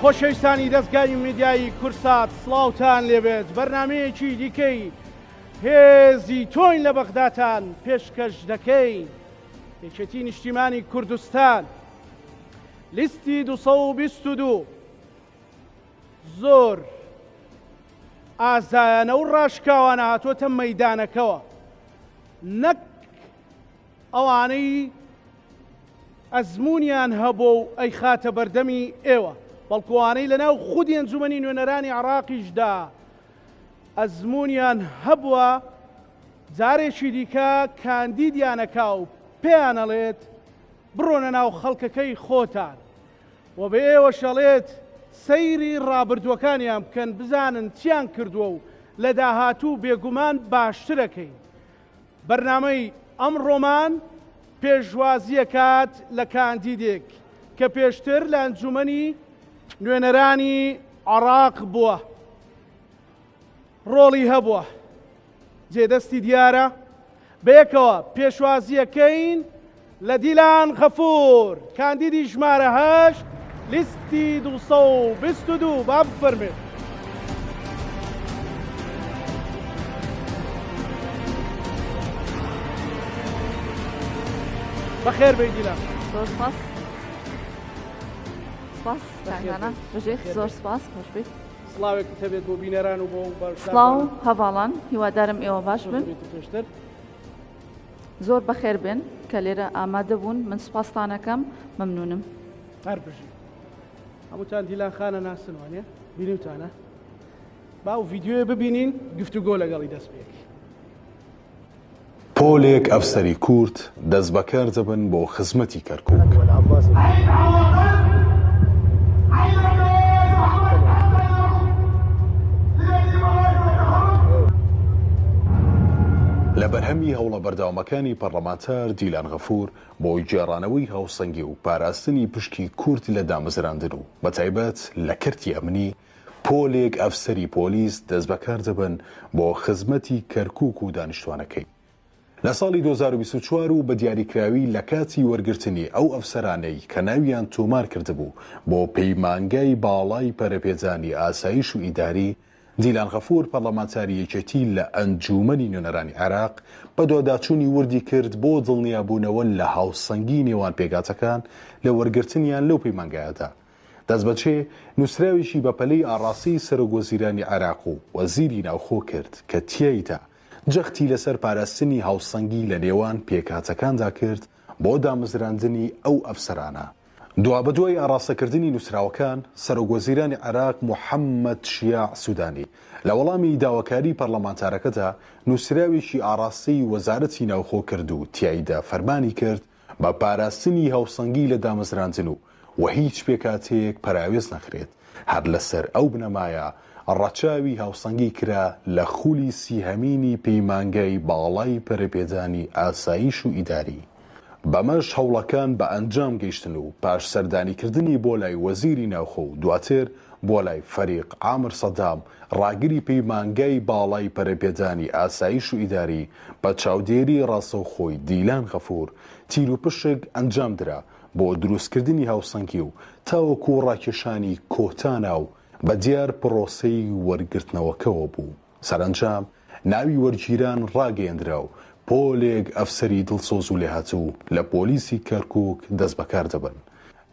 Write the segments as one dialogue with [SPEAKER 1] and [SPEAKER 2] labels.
[SPEAKER 1] خۆشەویستانی دەستگای میدیایی کورسات سڵاوتان لێبێت بەرنامەیەکی دیکەی هێزی تۆین لە بەغداتان پێشکەش دەکەین. یەکێتی نیشتیمانی کوردستان لیستی 222 زۆر ئازایانە و ڕاشکاوانە هاتووەتە مەیدانەکەوە، نەک ئەوانەی ئەزمونیان هەبوو و ئەی خاتە بەردەمی ئێوە، بەڵکوانەی لەناو خودی ئەنجومەنی نوێنەرانی عێراقیشدا ئەزمونیان هەبووە جارێکی دیکە کاندیدیانەکا و پێیان ئەڵێت بڕۆنە ناو خەڵکەکەی خۆتان و بە ئێوە شەڵێت سەیری ڕابردووەکانیان بکەن بزانن چیان کردووە و لە داهاتوو بێگومان باشترەکەین. بەرنامەی ئەمڕۆمان پێشوازیە کات لە کاندیدێک کە پێشتر لە ئەنجومەنی نوێنەرانی عێراق بووە، ڕۆڵی هەبووە، جێدەستی دیارە. بەیەکەوە پێشوازیەکەین لە دیلان غەفور، کاندیدی ژمارە 8 لیستی 222. با بفەرمێت. بەخێر بێی دیلان.
[SPEAKER 2] زۆر سپاس. سپاس کاکانە بەژێر زۆر سپاس. خۆش بیت.
[SPEAKER 1] سڵاوێک هەبێت بۆ بینەران و بۆ
[SPEAKER 2] سڵاو هەواڵان، هیوادارم ئێوە باش بن، زۆر بەخێر بن کە لێرە ئامادە بوون. من سپاستانەکەم، مەمنونم.
[SPEAKER 1] هەر بژی هەمووتان دیلان خانە ناسنوانێ بینیوتانە، با و ڤیدیۆیە ببینین گفتوگۆ لەگەڵی دەست پێکی.
[SPEAKER 3] پۆلێک ئەفسەری کورد دەست بەکار دەبن بۆ خزمەتی کەرکووک. لە بەرهەمی هەوڵە بەرداوامەکانی پەرلەمانتار دیلان غەفور بۆ گێڕانەوەی هاوسەنگی و پاراستنی پشکی کورد لە دامەزراندن و بەتایبەت لە کەرتی ئەمنی، پۆلێک ئەفسەری پۆلیس دەست بەکار دەبن بۆ خزمەتی کەرکووک و دانیشتوانەکەی. لە ساڵی 2024 و بە دیاریکراوی لە کاتی وەرگرتنی ئەو ئەفسەرانەی کە ناویان تۆمار کردبوو بۆ پەیمانگای باڵای پەرەپێدانی ئاسایش و ئیداری، دیلان غەفور پەرلەمانتاری یەکێتی لە ئەنجومەنی نوێنەرانی عێراق بە دۆداچوونی وردی کرد بۆ دڵنیابوونەوە لە هاوسەنگی نێوان پێگاتەکان لە وەرگرتنیان لەو پەیمانگایەدا. دەستبەچێ نووسراوێکی بە پەلەی ئاڕاستی سەرۆکوەزیرانی عێراق و وەزیری ناوخۆ کرد کە تیایدا جەختی لەسەر پاراستنی هاوسەنگی لە نێوان پێکاتەکاندا کرد بۆ دامەزراندنی ئەو ئەفسەرانە. دوابەدوای ئاڕاستەکردنی نووسراوەکان، سەرۆکوەزیرانی عێراق موحەممەد شیاع سوودانی لە وەڵامی داواکاری پەرلەمانتارەکەدا نووسراوێکی ئاڕاستی وەزارەتی ناوخۆ کرد و تیایدا فەرمانی کرد بە پاراستنی هاوسەنگی لە دامەزراندن و هیچ پێکاتەیەک پەراوێز نەخرێت. هەر لەسەر ئەو بنەمایە ڕەچاوی هاوسەنگی کرا لە خولی سیهەمینی پەیمانگای باڵای پەرەپێدانی ئاسایش و ئیداری. بەمەش هەوڵەکان بە ئەنجام گەیشتن و پاش سەردانیکردنی بۆ لای وەزیری ناوخۆ و دواتر بۆ لای فەریق عامر سەدام ڕاگری پەیمانگای باڵای پەرەپێدانی ئاسایش و ئیداری بە چاودێری ڕاستەوخۆی دیلان غەفور تیر و پشک ئەنجام درا بۆ دروستکردنی هاوسەنگی و تاوەکو ڕاکێشانی کۆتانە و بە دیار پرۆسەی وەرگرتنەوەکەوە بوو. سەرنجام ناوی وەرگیران ڕاگەیەندرا و پۆلێک ئەفسەری دڵسۆز و لێهاتوو لە پۆلیسی کەرکووک دەست بەکار دەبن.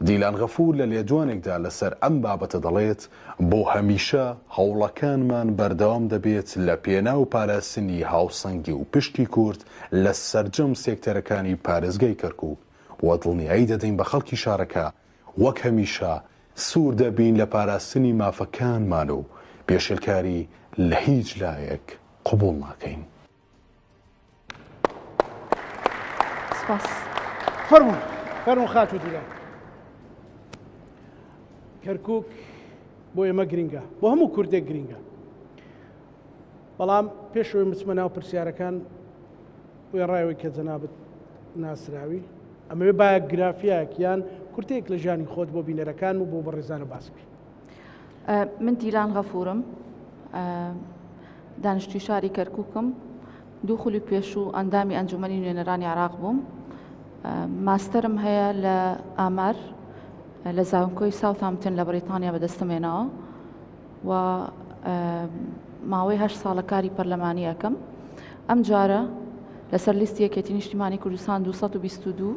[SPEAKER 3] دیلان غەفور لە لێدوانێکدا لەسەر ئەم بابەتە دەڵێت بۆ هەمیشە هەوڵەکانمان بەردەوام دەبێت لە پێناو پاراستنی هاوسەنگی و پشتی کورد لە سەرجەم سێکتەرەکانی پارێزگای کەرکووک و دڵنیایی دەدەین بە خەڵکی شارەکە وەک هەمیشە سوور دەبین لە پاراستنی مافەکانمان و پێشێلکاری لە هیچ لایەک قبوڵ ناکەین.
[SPEAKER 2] سپاس.
[SPEAKER 1] فەرموو خاتوو دیلان. کەرکووک بۆ ئێمە گرینگە، بۆ هەموو کوردێک گرینگە، بەڵام پێشەوەی مچمە ناو پرسیارەکان وێڕایەوەی کە جەنابەت ناسراوی ئەمەوێ بایۆگرافیایەک یان کورتێک لە ژیانی خۆت بۆ بینەرەکان و بۆ بەڕێزانە باس بکەی.
[SPEAKER 2] من دیلان غەفورم، دانیشتووی شاری کەرکووکم، 2 خولی پێشوو ئەندامی ئەنجومەنی نوێنەرانی عێراق بووم. ماستەرم هەیە لە ئامار لە زاویەکۆی ساوثهامپتن لە بریتانیا بەدەستمێنەوە و ماوەی 8 ساڵە کاری پەرلەمانی ئەەکەم. ئەم جارە لەسەر لیستی یەکێتی نیشتیمانی کوردستان 222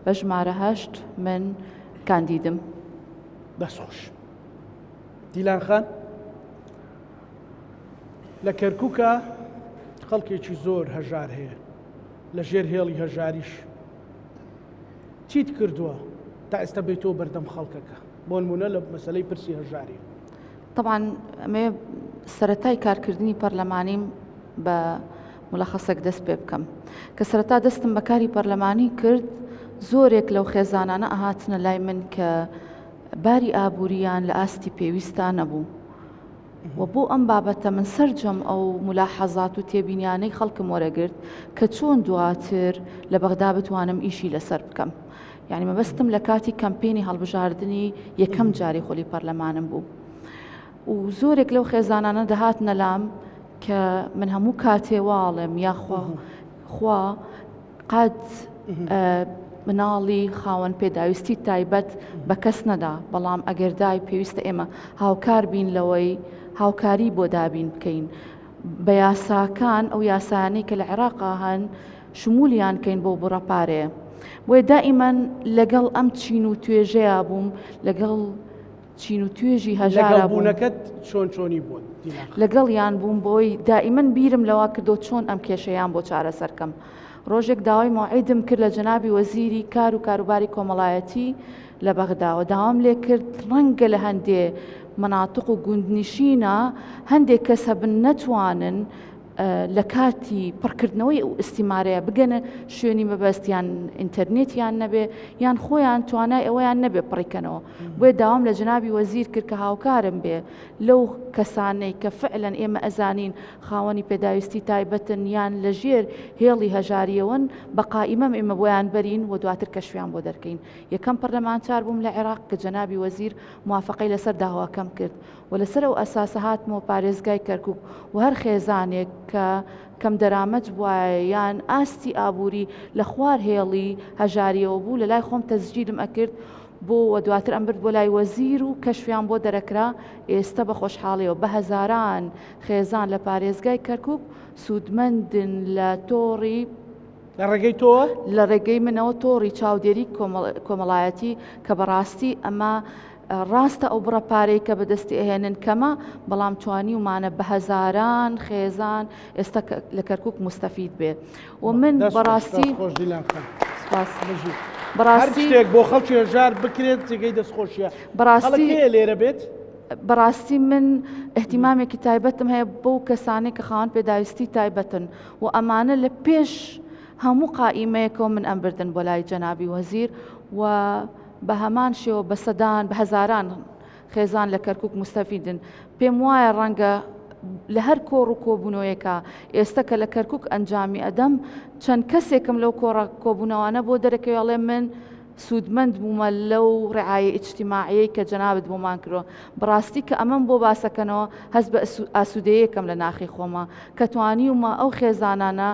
[SPEAKER 2] بە ژمارە 8 من کاندیدم.
[SPEAKER 1] دەسۆش دیلان خان لە کەرکووکە خەڵکێکی زۆر هەژار هەیە لە ژێر هێڵی هەژاریش چیت کردووە تا ئێستا بێتەوە بەردەم خەڵکەکە بۆ نمونە لە مەسەلەی پرسی هەژاری؟
[SPEAKER 2] طبعاً ئەمێ سەرەتای کارکردنی پەرلەمانیم بە مولەخەسێک دەست پێ بکەم کە سەرەتا دەستم بە کاری پەرلەمانی کرد. زۆرێک لەو خێزانانە ئەهاتنە لای من کە باری ئابووریان لە ئاستی پێویستان نەبوو و بۆ ئەم بابەتە من سەرجەم ئەو ملاحەزات و تێبینیانەی خەڵکم وەرەگرت کە چۆن دواتر لە بەغدا بتوانم ئیشی لەسەر بکەم. یعنی مەبەستم لە کاتی کەمپێنی هەڵبژاردننی یەکەم جاری خۆلی پەرلەمانم بوو و زۆرێک لەو خێزانانە دەهاتنە لام کە من هەموو کاتێواڵم یاخوا قەت مناڵی خاوەن پێداویستی تایبەت بە کەس نەدا، بەڵام ئەگەردای پێویستە ئێمە هاوکار بین لەوەی هاوکاری بۆ دابین بکەین بە یاساکان ئەو یاسانەی کە لە عێراقا هەن شمولیان کەین بۆ بڕەپارەیە. بۆیە دائیمەن لەگەڵ ئەم چین و توێژەیە بووم، لەگەڵ چین و توێژی هەژارە
[SPEAKER 1] بوونەکەت چۆنی بوون
[SPEAKER 2] لەگەڵ یان بووم بۆی دائیمەن بیرم لەوا کردو چۆن ئەم کێشەیان بۆ چارەسەرکەم. ڕۆژێک داوای موعیدم کرد لە جەنابی وەزیری کار و کاروباری کۆمەڵایەتی لە بەغداوە، داوام لێ کرد ڕەنگە لە هەندێ مناتق و گوندنشینە هەندێک کەس هەبن نەتوانن لە کاتی پڕکردنەوەی ئەو ئیسیمارەیە بگەنە شوێنی مەبەستیان ئینتەرنێتیان نەبێ یان خۆیان توانای ئەوەیان نەبێ پڕیکەنەوە. بۆیە داوام لە جەنابی وەزیر کرد کە هاوکارم بێ لەو کەسانەی کە فعلەن ئێمە ئەزانین خاوەنی پێداویستی تایبەتن یان لە ژێر هێڵی هەژاریەوەن بە قائیمەم ئێمە بۆیان بەرین و دواتر کەشفیان بۆ دەرکەین. یەکەم پەرلەمانچار بووم لە عێراق کە جەنابی وەزیر موافقەی لەسەر داواکەم کرد و لەسەر ئەو ئەساسە هاتمەوە پارێزگای کەرکووک و هەر خێزانێک کە کەم دەرامەت بووایە یان ئاستی ئابووری لە خوار هێڵی هەژاریەوە بوو لە لای خۆم تەزجیلم ئەکرد بۆ و دواتر ئەم برد بۆ لای وەزیر و کەشفیان بۆ دەرەکرا. ئێستا بە خۆشحاڵیەوە بە هەزاران خێزان لە پارێزگای کەرکووک سوودمەندن لە تۆڕی
[SPEAKER 1] لە ڕێگەی تۆ
[SPEAKER 2] لە ڕێگەی منەوە تۆڕی چاودێری کۆمەڵایەتی کە بەڕاستی ئەمە ڕاستە ئەو بڕەپارەی کە بەدەستی ئەهێنن کەمە، بەڵام توانی ومانە بە هەزاران خێزان ئێستا لە کەرکووک مستەفید بێ و من بەڕاستی
[SPEAKER 1] شتێک بۆ خەڵکی هەژار بکرێت جێگەی دەستخۆشیە
[SPEAKER 2] بەڕاستی
[SPEAKER 1] لێرە بێت.
[SPEAKER 2] بەڕاستی من احتیمامێکی تایبەتم هەیە بۆ کەسانێک کە خاوەن پێداویستی تایبەتن و ئەمانە لە پێش هەموو قائیمەیەکەوە من ئەم بردن بۆ لای جەنابی وەزیر و بە هەمان شێوە بە سەدان بە هەزاران خێزان لە کەرکووک مستەفیدن. پێم وایە ڕەنگە لە هەر کۆڕ و کۆبوونەوەیەکە ئێستا کە لە کەرکووک ئەنجامی ئەدەم چەند کەسێکم لەو کۆڕە کۆبوونەوانە بۆ دەرەکەوێڵێ من سوودمەند بوومە لەو ڕعایە ئیجتیماعیەی کە جەنابەت بۆمان کردووە. بەڕاستی کە ئەمەم بۆ باسەکەنەوە هەست بە ئاسوودەیەکەم لە ناخی خۆمە کە توانیومە ئەو خێزانانە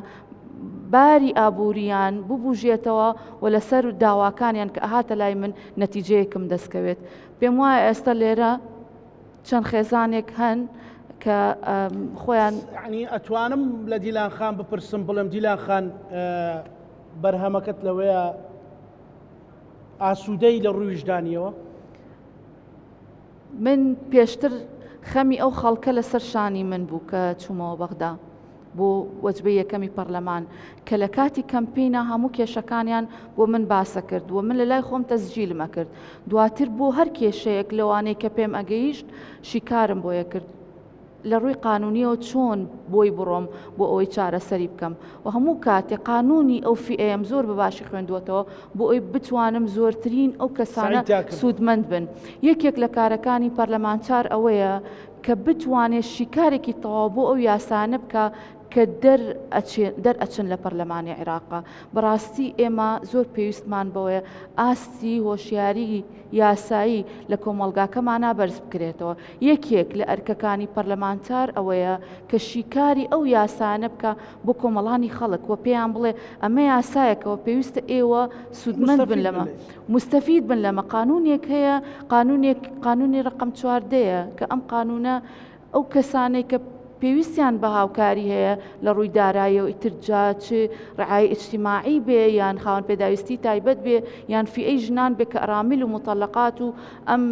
[SPEAKER 2] باری ئابووریان ببوژێتەوە و لەسەر داواکانیان کە ئەهاتە لای من نەتیجەیەکم دەستکەوێت. پێم وایە ئێستا لێرە چەند خێزانێک هەن کە خۆیان
[SPEAKER 1] ینی ئەتوانم لە دیلان خان بپرسم بڵێم دیلان خان بەرهەمەکەت لەوەیە ئاسوودەی لە ڕوویژدانیەوە؟
[SPEAKER 2] من پێشتر خەمی ئەو خەڵکە لەسەر شانی من بوو کە چوومەوە بەغدا بۆ وەجبەی یەکەمی پەرلەمان کە لە کاتی کەمپینە هەموو کێشەکانیان بۆ من باسە کرد و من لە لای خۆم تەزجیلمە کرد. دواتر بۆ هەر کێشەیەک لەوانەی کە پێم ئەگەیشت شیکارم بۆیە کرد لە ڕووی قانونیەوە چۆن بۆی بڕۆم بۆ ئەوەی چارەسەری بکەم و هەموو کاتێک قانونی ئەو فئەیەم زۆر بەباشی خوێندووەتەوە بۆ ئەوی بتوانم زۆرترین ئەو کەسانە سوودمەند بن. یەکێک لە کارەکانی پەرلەمانچار ئەوەیە کە بتوانێت شیکارێکی تەواو بۆ ئەو یاسانە بکە کە دەرئەچن لە پەرلەمانی عێراقا. بەڕاستی ئێمە زۆر پێویستمان بەوەیە ئاستی هۆشیاری یاسایی لە کۆمەڵگاکەمانە بەرز بکرێتەوە. یەکێک لە ئەرکەکانی پەرلەمانتار ئەوەیە کە شیکاری ئەو یاسانە بکە بۆ کۆمەڵانی خەڵک و پێیان بڵێ ئەمە یاسایەکەوە پێویستە ئێوە سوودمەند بن لەمە، مستەفید بن لەمە. قانونێک هەیە، قانونی ڕقم 14 کە ئەم قانونە ئەو کەسانەی کە پێویستیان بە هاوکاری هەیە لە ڕووی دارایی و ئیترجا چ ڕعای ئیجتیماعی بێ یان خاوەن پێداویستی تایبەت بێ یان فئەی ژنان بێ کە ئەرامیل و مطەلقات و ئەم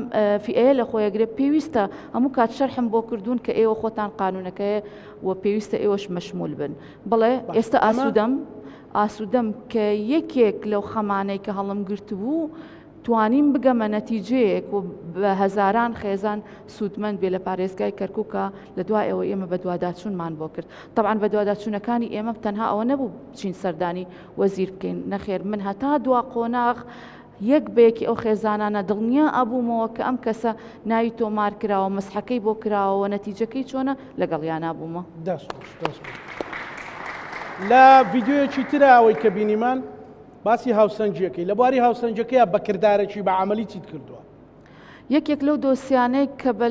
[SPEAKER 2] فئەیە لە خۆیەگرێت پێویستە هەموو کات شەرحم بۆ کردوون کە ئێوە خۆتان قانونەکەیە و پێویستە ئێوەش مەشمول بن. بڵێ ئێستا ئاسوودەم کە یەکێک لەو خەمانەی کە هەڵم گرتبوو توانیم بگەمە نەتیجەیەک و بە هەزاران خێزان سوودمەند بێ لە پارێزگای کەرکووکە لە دوای ئەوە ئێمە بە دوواداچوونمان بۆ کرد. تەبعاً بە دوواداچوونەکانی ئێمە تەنها ئەوە نەبوو بچین سەردانی وەزیر بکەین، نەخێر من هەتا دوا قۆناغ یەک بەیەکی ئەو خێزانانە دڵنیا ئەبوومەوە کە ئەم کەسە ناوی تۆمار کراوە، مەسحەکەی بۆ کراوە، نەتیجەکەی چۆنە لەگەڵیان نابوومە.
[SPEAKER 1] لە ڤیدیۆیەکی ترە ئەوەی کە بینیمان باسی هاوسەنجەکەی لە بواری هاوسەنجەکەیە بەکردارێکی بە عملی چیت کردووە؟
[SPEAKER 2] یەکێک لەو دۆسیانەی کە بە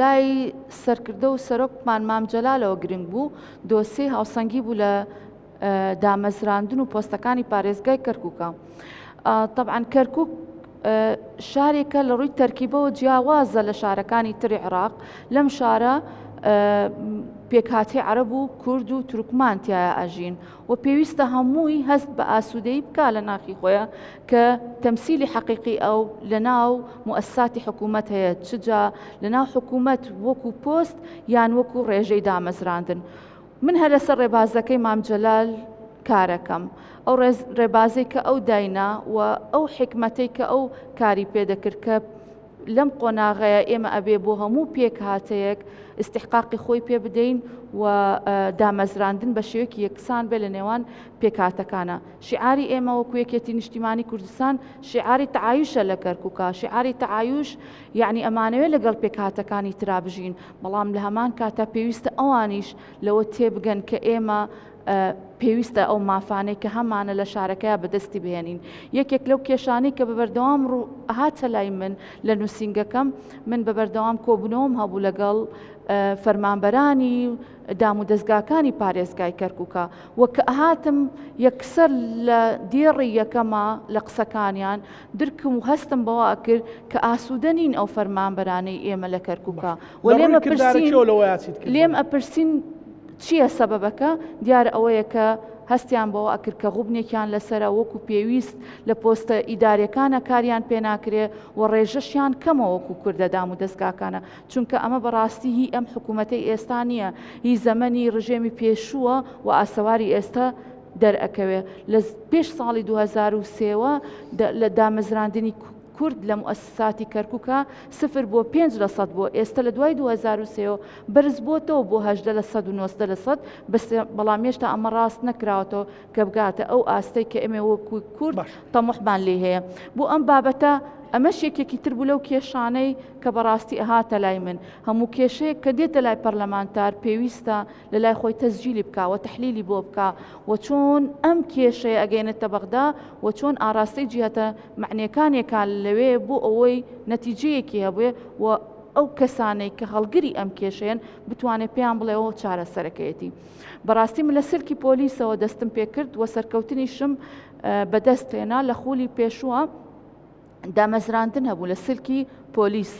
[SPEAKER 2] لای سەرکردە و سەرۆکمان مام جەلالەوە گرنگ بوو، دۆسی هاوسەنگی بوو لە دامەزراندن و پۆستەکانی پارێزگای کەرکووکە. طبعاً کەرکووک شارێکە لە ڕووی تەرکیبەوە جیاوازە لە شارەکانی تری عێراق. لەم شارە پێکهاتی عەرەب و کورد و تورکمان تایە ئەژین و پێویستە هەمووی هەست بە ئاسوودەیی بکا لە ناخی خۆیە کە تەمسیلی حەقیقی ئەو لە ناو موەسساتی حکوومەت هەیە، چجا لە ناو حکوومەت وەکو پۆست یان وەکو ڕێژەی دامەزراندن. من هەر لەسەر ڕێبازەکەی مام جەلال کارەکەم، ئەو ڕێبازەی کە ئەو داینا و ئەو حکمەتەی کە ئەو کاری پێدەکرد کە لەم قۆناغەیە ئێمە ئەبێ بۆ هەموو پێک هاتەیەک استحقاقی خۆی پێ بدەین و دامەزراندن بە شێوەیەکی یەکسان بێ لە نێوان پێکهاتەکانە. شیعاری ئێمە وەکو یەکێتی نیشتیمانی کوردستان شیعاری تەعایوشە لە کەرکووکە. شیعاری تەعایوش یعنی ئەمانەوێت لەگەڵ پێکهاتەکانی ترا بژین، بەڵام لە هەمان کاتە پێویستە ئەوانیش لەوە تێبگەن کە ئێمە پێویستە ئەو مافانەی کە هەمانە لە شارەکەیە بەدەستی بهێنین. یەکێک لەو کێشانەی کە بەبەردەوام ڕوو هاتە لای من لە نووسینگەکەم، من بەبەردەوام کۆبوونەوەم هەبوو لەگەڵ فەرمانبەرانی دام و دەستگاکانی پارێزگای کەرکووکە وەکە ئەهاتم یەکسەر لە دێڕی یەکەمە لە قسەکانیان درکم و هەستم بەوە کرد کە ئاسوودە نین ئەو فەرمانبەرانەی ئێمە لە کەرکووکە و لێم ئەپرسین چییە سەبەبەکە؟ دیارە ئەوەیە کە هەستیان بەوە ئەکرد کە غوبنێکیان لەسرە وەکو پێویست لە پۆستە ئیدارەکانە کاریان پێ ناکرێ و ڕێژەشیان کەمە وەکو کوردەدام و دەستگاکانە، چونکە ئەمە بەڕاستی هی ئەم حکوومەتەی ئێستا نییە، هی زەمەنی ڕژێمی پێشووە و ئاسەواری ئێستا دەرئەکەوێ. لە پێش ساڵی 2003 لە دامەزراندنی کورد لە موەسساتی کەرکووکە 0 بۆ 5% بۆ ئێستا لە دوای 2003 بەرز بۆتەوە بۆ 18% و 90%، بەڵام هێشتا ئەمە ڕاست نەکراوەتەوە کە بگاتە ئەو ئاستەی کە ئێمە وەکو کورد تەموحمان لێ هەیە. بۆ ئەم بابەتە ئەمەش یەکێکی تر بوو لەو کێشانەی کە بەڕاستی ئەهاتە لای من. هەموو کێشەیە کە دێتە لای پەرلەمانتار پێویستە لە لای خۆی تەسجیلی بکاوە، تەحلیلی بۆ بکا و چۆن ئەم کێشەیە ئەگەینێتە بەغدا و چۆن ئاراستەی جیهەتە معنیەکانێکان لەوێ بۆ ئەوەی نەتیجەیەکی هەبوێ و ئەو کەسانەی کە هەڵگری ئەم کێشەیەن بتوانێت پێیان بڵێەوە چارەسەرەکەیەتی. بەڕاستی من لە سلکی پۆلیسەوە دەستم پێ کرد و سەرکەوتنیشم بەدەست هێنا لە خولی پێشووە دامەزراندن هەبوو لە سلکی پۆلیس.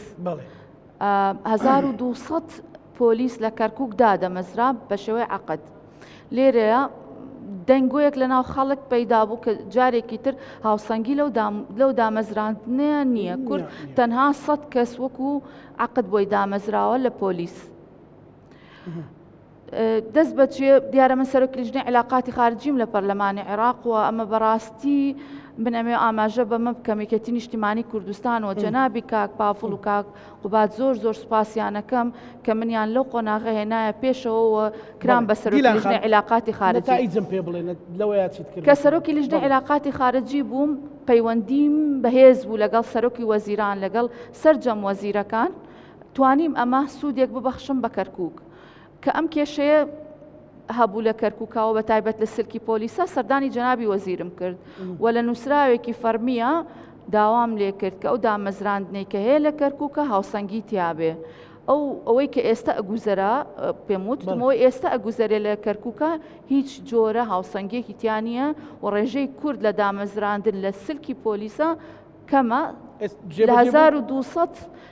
[SPEAKER 2] 1200 پۆلیس لە کەرکووک دادەمەزرا بە شێوەی عەقد. لێرەیە دەنگۆیەک لە ناو خەڵک پەیدا بوو کە جارێکی تر هاوسەنگی لەو دامەزراندنە نییە. کورد تەنها 100 کەس وەکو عەقد بۆی دامەزراوە لە پۆلیس. دەست بەچێ دیارە من سەرۆکی لیژنەی علاقاتی خارجیم لە پەرلەمانی عێراق و ئەمە بەڕاستی من ئەمێ ئاماژە بەمە بکەم یەکێتی نیشتیمانی کوردستان و جەنابی کاک پافڵ و کاک قوبات زۆر سوپاسیانەکەم کە منیان لەو قۆناغە هێنایە پێشەوە و کرام بە سەرۆکی لیژنەی علاقاتی خارجی. کە سەرۆکی لیژنەی علاقاتی خارجی بووم پەیوەندیم بەهێز بوو لەگەڵ سەرۆکی وەزیران، لەگەڵ سەرجەم وەزیرەکان توانیم ئەمە سوودێک ببەخشم بە کەرکووک کە ئەم کێشەیە هەبوو لە کەرکووکەوە بە تایبەت لە سلکی پۆلیسە سەردانی جەنابی وەزیرم کرد و لە نووسراوێکی فەرمیە داوام لێ کرد کە ئەو دامەزراندنەی کە هەیە لە کەرکووکە هاوسەنگی تیابێ ئەوەی کە ئێستا ئەگوزەرا پێم وتمەوەی ئێستا ئەگوزەرێ لە کەرکووکە هیچ جۆرە هاوسەنگێکی تیانە و ڕێژەی کورد لە دامەزراندن لە سلکی پۆلیسە کەمە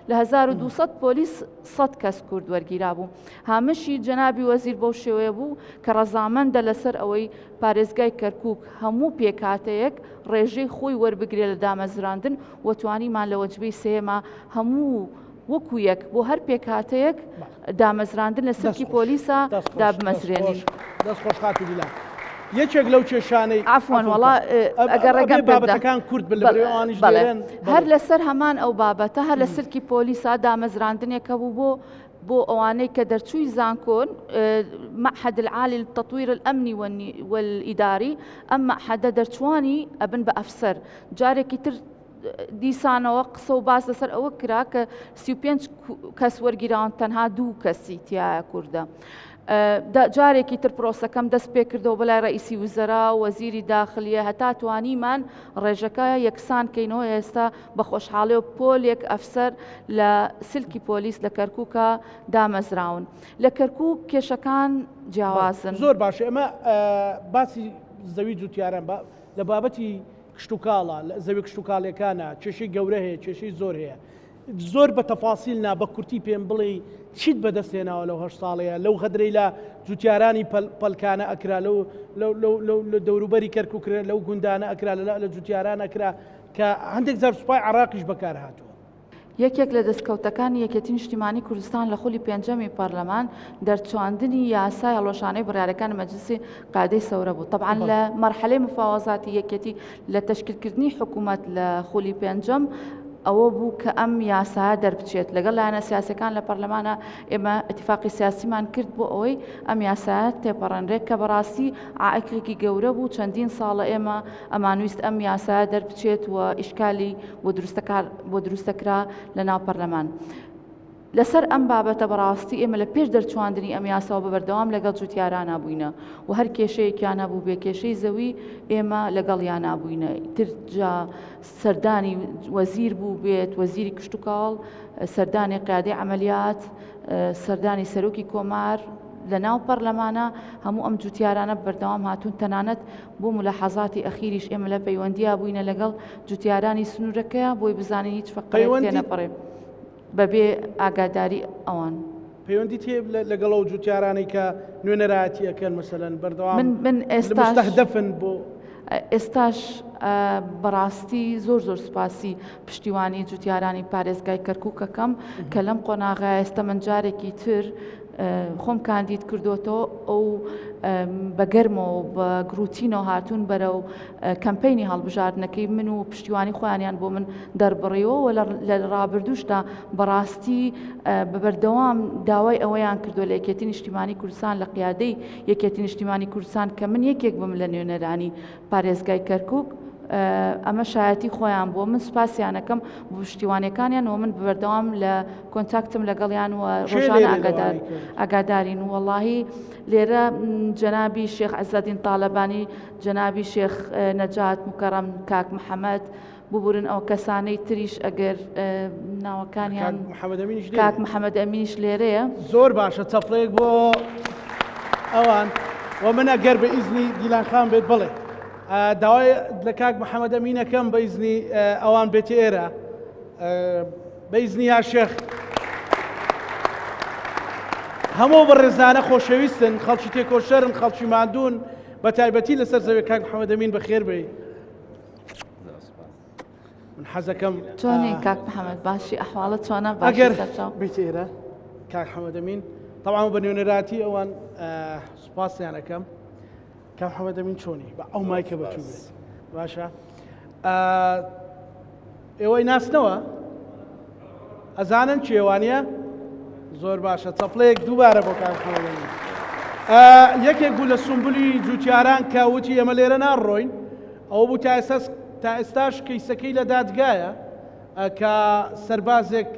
[SPEAKER 2] لە 1200 پۆلیس 100 کەس کورد وەرگیرا بوو هامشی جەنابی وەزیر بەو شێوەیە بوو کە ڕەزامەندە لەسەر ئەوەی پارێزگای کەرکووک هەموو پێکاتەیەک ڕێژەی خۆی وەربگرێ لە دامەزراندن و توانیمان لە وەجبەی سێمە هەموو وەکو یەک بۆ هەر پێکاتەیەک دامەزراندن لە سلکی پۆلیسە دابمەزرێنین.
[SPEAKER 1] دەستخۆشخاتی دیلان یەکێک لەو کێشانەی
[SPEAKER 2] عفوان وەڵا ئەگەر ڕێگەم
[SPEAKER 1] بابەتەکان کورد بلەوانیش دێرن
[SPEAKER 2] هەر لەسەر هەمان ئەو بابەتە هەر لە سلکی پۆلیسا دامەزراندنێکە بوو بۆ ئەوانەی کە دەرچووی زانکۆن معهد العالی للتطوير الأمني والإداري ئەم معهدە دەرچوانی ئەبن بە ئەفسەر جارێکی تر دیسانەوە قسە و باس لەسەر ئەوە کرا کە 35 کەس وەرگیراون تەنها 2 کەسی تایە کووردە. جارێکی تر پرۆسەکەم دەست پێ کردەوە بەلای ڕئیسی وزەرا وەزیری داخلیە هەتا توانیمان ڕێژەکە یەکسان کەینەوە ئێستا بە خۆشحاڵی و پۆلێک ئەفسەر لە سلکی پۆلیس لە کەرکووکە دامەزراون لە کەرکووک کێشەکان جیاوازن.
[SPEAKER 1] زۆر باشە ئەمە باسی زەوی جوتیاران لە بابەتی کشتتوکاڵە زەوی کشتتوکاڵەکانە کێشەی گەورە هەیە کێشەی زۆر هەیە زۆر بە تەفاسیلنا بە کورتی پێم بڵێ چیت بەدەستێناوە لەو 8 ساڵەیە لەو غەدرەی لە جوتیارانی پەلکانە ئەکرا لە دەوروبەری کەرکووکرێت لەو گوندانە ئەکرا لە جوتیاران ئەکرا کە هەندێک زار سوپای عراقیش بەکار هاتووە.
[SPEAKER 2] یەکێک لە دەستکەوتەکانی یەکێتی نیشتیمانی کوردستان لە خولی پێنجەمی پەرلەمان دەرچواندنی یاسای هەڵۆشانەی بڕیارەکانی مەجلیسی قادەی سەورە بوو. طبعاً لە مەرحەلەی مفاوەزاتی یەکێتی لە تەشکیلکردنی حکوومەت لە خولی پێنجەم ئەوە بوو کە ئەم یاسایە دەربچێت لەگەڵ لایەنە سیاسەکان لە پەرلەمانە ئێمە ئەتیفاقی سیاسیمان کرد بۆ ئەوەی ئەم یاسایە تێپەڕەنرێت کە بەڕاستی عائقێکی گەورە بوو چەندین ساڵە ئێمە ئەمانویست ئەم یاسایە دەربچێت و ئیشکالی بۆ دروستەکرا لە ناو پەرلەمان. لەسەر ئەم بابەتە بەڕاستی ئێمە لە پێش دەرچواندنی ئەم یاساوە بە بەردەوام لەگەڵ جوتیاران نبووینە و هەر کێشەیەکیان نەبوو بێ کێشەی زەوی ئێمە لەگەڵیان نبووینە ترجا سەردانی وەزیر بوو بێت وەزیری کشتتوکاڵ سەردانی قیادەی عەمەلیات سەردانی سەرۆکی کۆمار لە ناو پەرلەمانە هەموو ئەم جوتیارانە بەردەوام هاتوون تەنانەت بۆ ملاحەزاتی ئەخیریش ئێمە لە پەیوەندیە بووینە لەگەڵ جوتیارانی سنوورەکەیە بۆی بزانین هیچ فەقەرێک تێنەپەڕێ بەبێ ئاگاداری ئەوان.
[SPEAKER 1] پەیوەندی تێ لەگەڵ ئەو جوتیارانی کە نوێنەرایەتی ئەکەن مەسەلەن بەردەوام
[SPEAKER 2] من
[SPEAKER 1] مستەهدەفن بۆ
[SPEAKER 2] ئێستاش بەڕاستی زۆر سوپاسی پشتیوانی جوتیارانی پارێزگای کەرکووکەکەم کە لەم قۆناغای ئێستا من جارێکی تر خۆم کاندید کردوتەوە ئەو بەگەرمەوە بە گروتینەوە هاتوون بەرە و کەمپینی هەڵبژاردنەکەی من و پشتیوانی خۆیانیان بۆ من دەربڕیەوە لە ڕابردووشدا بەڕاستی بەبەردەوام داوای ئەوەیان کردو لە یەکێتی نیشتیمانی کوردستان لە قیادەی یەکێتی نیشتیمانی کوردستان کە من یەکێک بم لە نوێنەرانی پارێزگای کەرکووک ئەمە شایەتی خۆیان بۆ من سوپاسیانەکەم بۆ پشتیوانەکانیان و من بەردەوام لە کۆنتاکتم لەگەڵیان و ڕۆژانە ئاگادارین و وەڵاهی لێرە جەنابی شێخ عەزەدین تاڵەبانی جەنابی شێخ نەجات مکەڕەم کاک محەممەد ببورن ئەو کەسانەی تریش ئەگەر ناوەکانیان کاک محەممەد ئەمینیش لێرەیە
[SPEAKER 1] زۆر باشە چەپڵەیەک بۆ ئەوان و من ئەگەر بە ئیزنی دیلانخان بێت بڵێ داوای لە کاک محەممەد ئەمینەکەم بە ئیزنی ئەوان بێتی ئێرە بە ئیزنی یا شێخ هەموو بەڕێزانە خۆشەویستن خەڵکی تێکۆشەرن خەڵکی ماندوون بە تایبەتی لەسەر زەوی کاک محەممەد ئەمین بەخێر بێ من حەزەکەم
[SPEAKER 2] چۆنی کاک محەممەد باشی ئەحواڵەت چۆنە
[SPEAKER 1] ئەگەر بێتی ئێرە کاک محەممەد ئەمین طبعا بە نوێنەراتی ئەوان سوپاسیانەکەم کاک محەممەد ئەمین چۆنی بە ئەو مایکە بەچوو بێت باشە ئێوەی ناسنەوە ئەزانن چێوانە زۆر باشە چەپڵەیەک دووبارە بۆ کاک محەممەد ئەمین یەکێک بوو لە سومبولی جوتیاران کە وتی ئەمە لێرە ناڕۆین ئەوە بوو تا ئێستاش کەیسەکەی لە دادگایە کە سەربازێک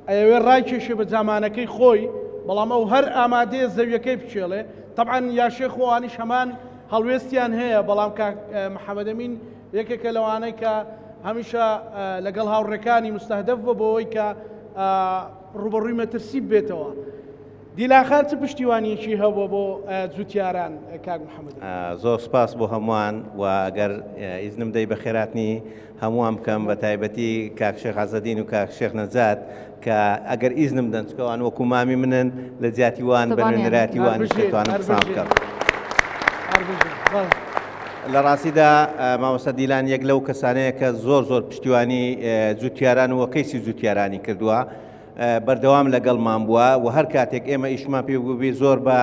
[SPEAKER 1] ئەوێ ڕایکێشێ بە جامانەکەی خۆی بەڵام ئەو هەر ئامادەیە زەویەکەی بچێڵێ طبعا یاشێ خۆوانیش هەمان هەڵوێستیان هەیە بەڵام محەممەد ئەمین یەکێکە لەوانەی کە هەمیشە لەگەڵ هاوڕێکانی مستەهدەف بۆ بەوەی کە ڕوبەڕووی مەترسی بێتەوە. دیلاخان چ پشتیوانیەکی هەبووە بۆ جوتیاران کاک محەممەد؟
[SPEAKER 4] زۆر سپاس بۆ هەمووان و ئەگەر ئیزنم دەی بە خێراتنی هەمووان بکەم بە تایبەتی کاک شێخ عەزەدین و کاک شێخ نەجات کە ئەگەر ئیزنم دەنچکەوان وەکو مامی منن لە جیاتیوان بە نوێنەراتی وانش دەتوانم قسام بکەم. لە ڕاستیدا مامۆستا دیلان یەک لەو کەسانەیە کە زۆر پشتیوانی جوتیاران و کەیسی جوتیارانی کردووە بەردەوام لەگەڵمان بووە و هەر کاتێک ئێمە ئیشمان پێ بووبێ زۆر بە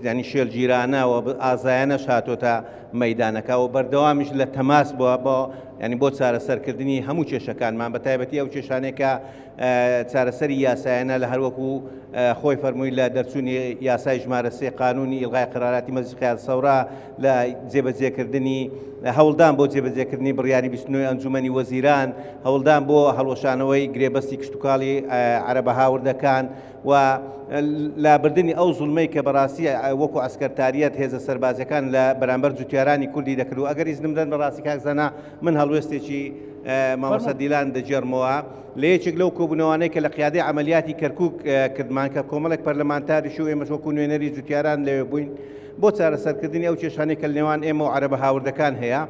[SPEAKER 4] ینی شێلگیرانە و ئازایانەش هاتۆتە مەیدانەکە و بەردەوامیش لە تەماس بووە بۆ ینی بۆ چارەسەرکردنی هەموو کێشەکانمان بە تایبەتی ئەو کێشانێکە چارەسەری یاسایانە لە هەروەکو خۆی فەرمووی لە دەرچوونی یاسای ژمارە 3 قانونی ئیلغای قراراتی مەجلیسی خایالسەورا لە جێبەجێکردنی هەوڵدان بۆ جێبەجێکردنی بڕیاری 29 ئەنجومەنی وەزیران هەوڵدان بۆ هەڵوەشانەوەی گرێبەستی کشتتوکاڵی عەرەبە هاوردەکان و لابردنی ئەو زوڵمەی کە بەڕاستی وەکو ئەسکەرتاریەت هێزە سەربازەکان لە بەرامبەر جوتیارانی کوردی دەکرد و ئەگەر ئیزنم دەن بەڕاستی کاکزانە من هەڵوێستێکی مامۆستا دیلان دەجێڕمەوە لە یەکێک لەو کۆبوونەوانەی کە لە قیادەی عملیاتی کەرکووک کردمان کە کۆمەڵێک پەرلەمانتاریش و ئێمەش وەکو نوێنەری جوتیاران لەوێ بووین بۆ چارەسەرکردنی ئەو کێشانەی کە لە نێوان ئێمە و عەرەبە هاوردەکان هەیە.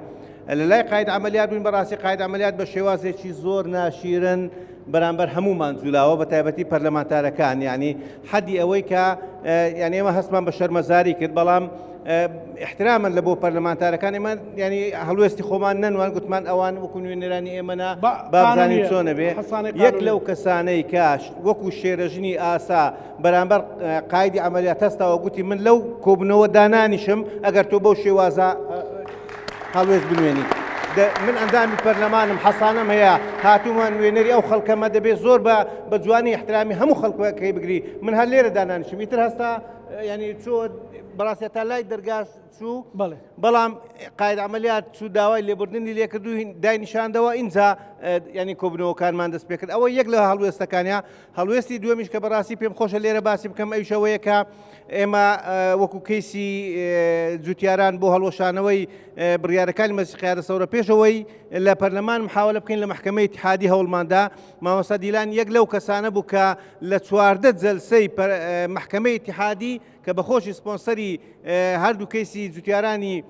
[SPEAKER 4] لە لای قاید عملیات بووین بەڕاستی قاید عملیات بە شێوازێکی زۆر ناشیرن بەرامبەر هەمومان جولاوە بە تایبەتی پەرلەمانتارەکان یعنی حەدی ئەوەی کە یعنی ئێمە هەستمان بە شەرمەزاری کرد بەڵام احتراما لە بۆ پەرلەمانتارەکان ئێمە ینی هەڵوێستی خۆمان نەنوان گوتمان ئەوان وەکو نوێنەرانی ئێمەنا بابزانین چۆنە بێ یەک لەو کەسانەی کاش وەکو شێرەژنی ئاسا بەرامبەر قایدی عملیات هەستاوە گوتی من لەو کۆبنەوە دانانیشم ئەگەر تۆ بەو شێوازە هەڵوێست بنوێنی من ئەندامی پەرلەمانم حەسانەم هەیە هاتوومان نوێنەری ئەو خەڵکەمە دەبێت زۆر بە جوانی احترامی هەموو خەڵکەکەی بگری من هەر لێرە دانانیشم ئیتر هەستا ینی چۆ بەڕاستی تا لای دەرگاش چوو بەڵام قاید عملیات چوو داوای لێبوردنی لێکردو داینیشاندەوە ئینجا ینی کۆبنەوەکانمان دەست پێ کرد ئەوە یەک لە هەڵوێستەکانیە. هەڵوێستی دووەمیش کە بەڕاستی پێم خۆشە لێرە باسی بکەم ئەویشەوەیە کە ئێمە وەکو کەیسی جوتیاران بۆ هەڵوەشانەوەی بڕیارەکانی مەجلیسی خایالسەورە پێشەوەی لە پەرلەمان محاولە بکەین لە محکەمەی اتحادی هەوڵماندا مامۆستا دیلان یەک لەو کەسانە بوو کە لە 14 جەلسەی محکەمەی اتحادی کە بەخۆشی سپۆنسەری هەردوو کەیسی جوتیارانی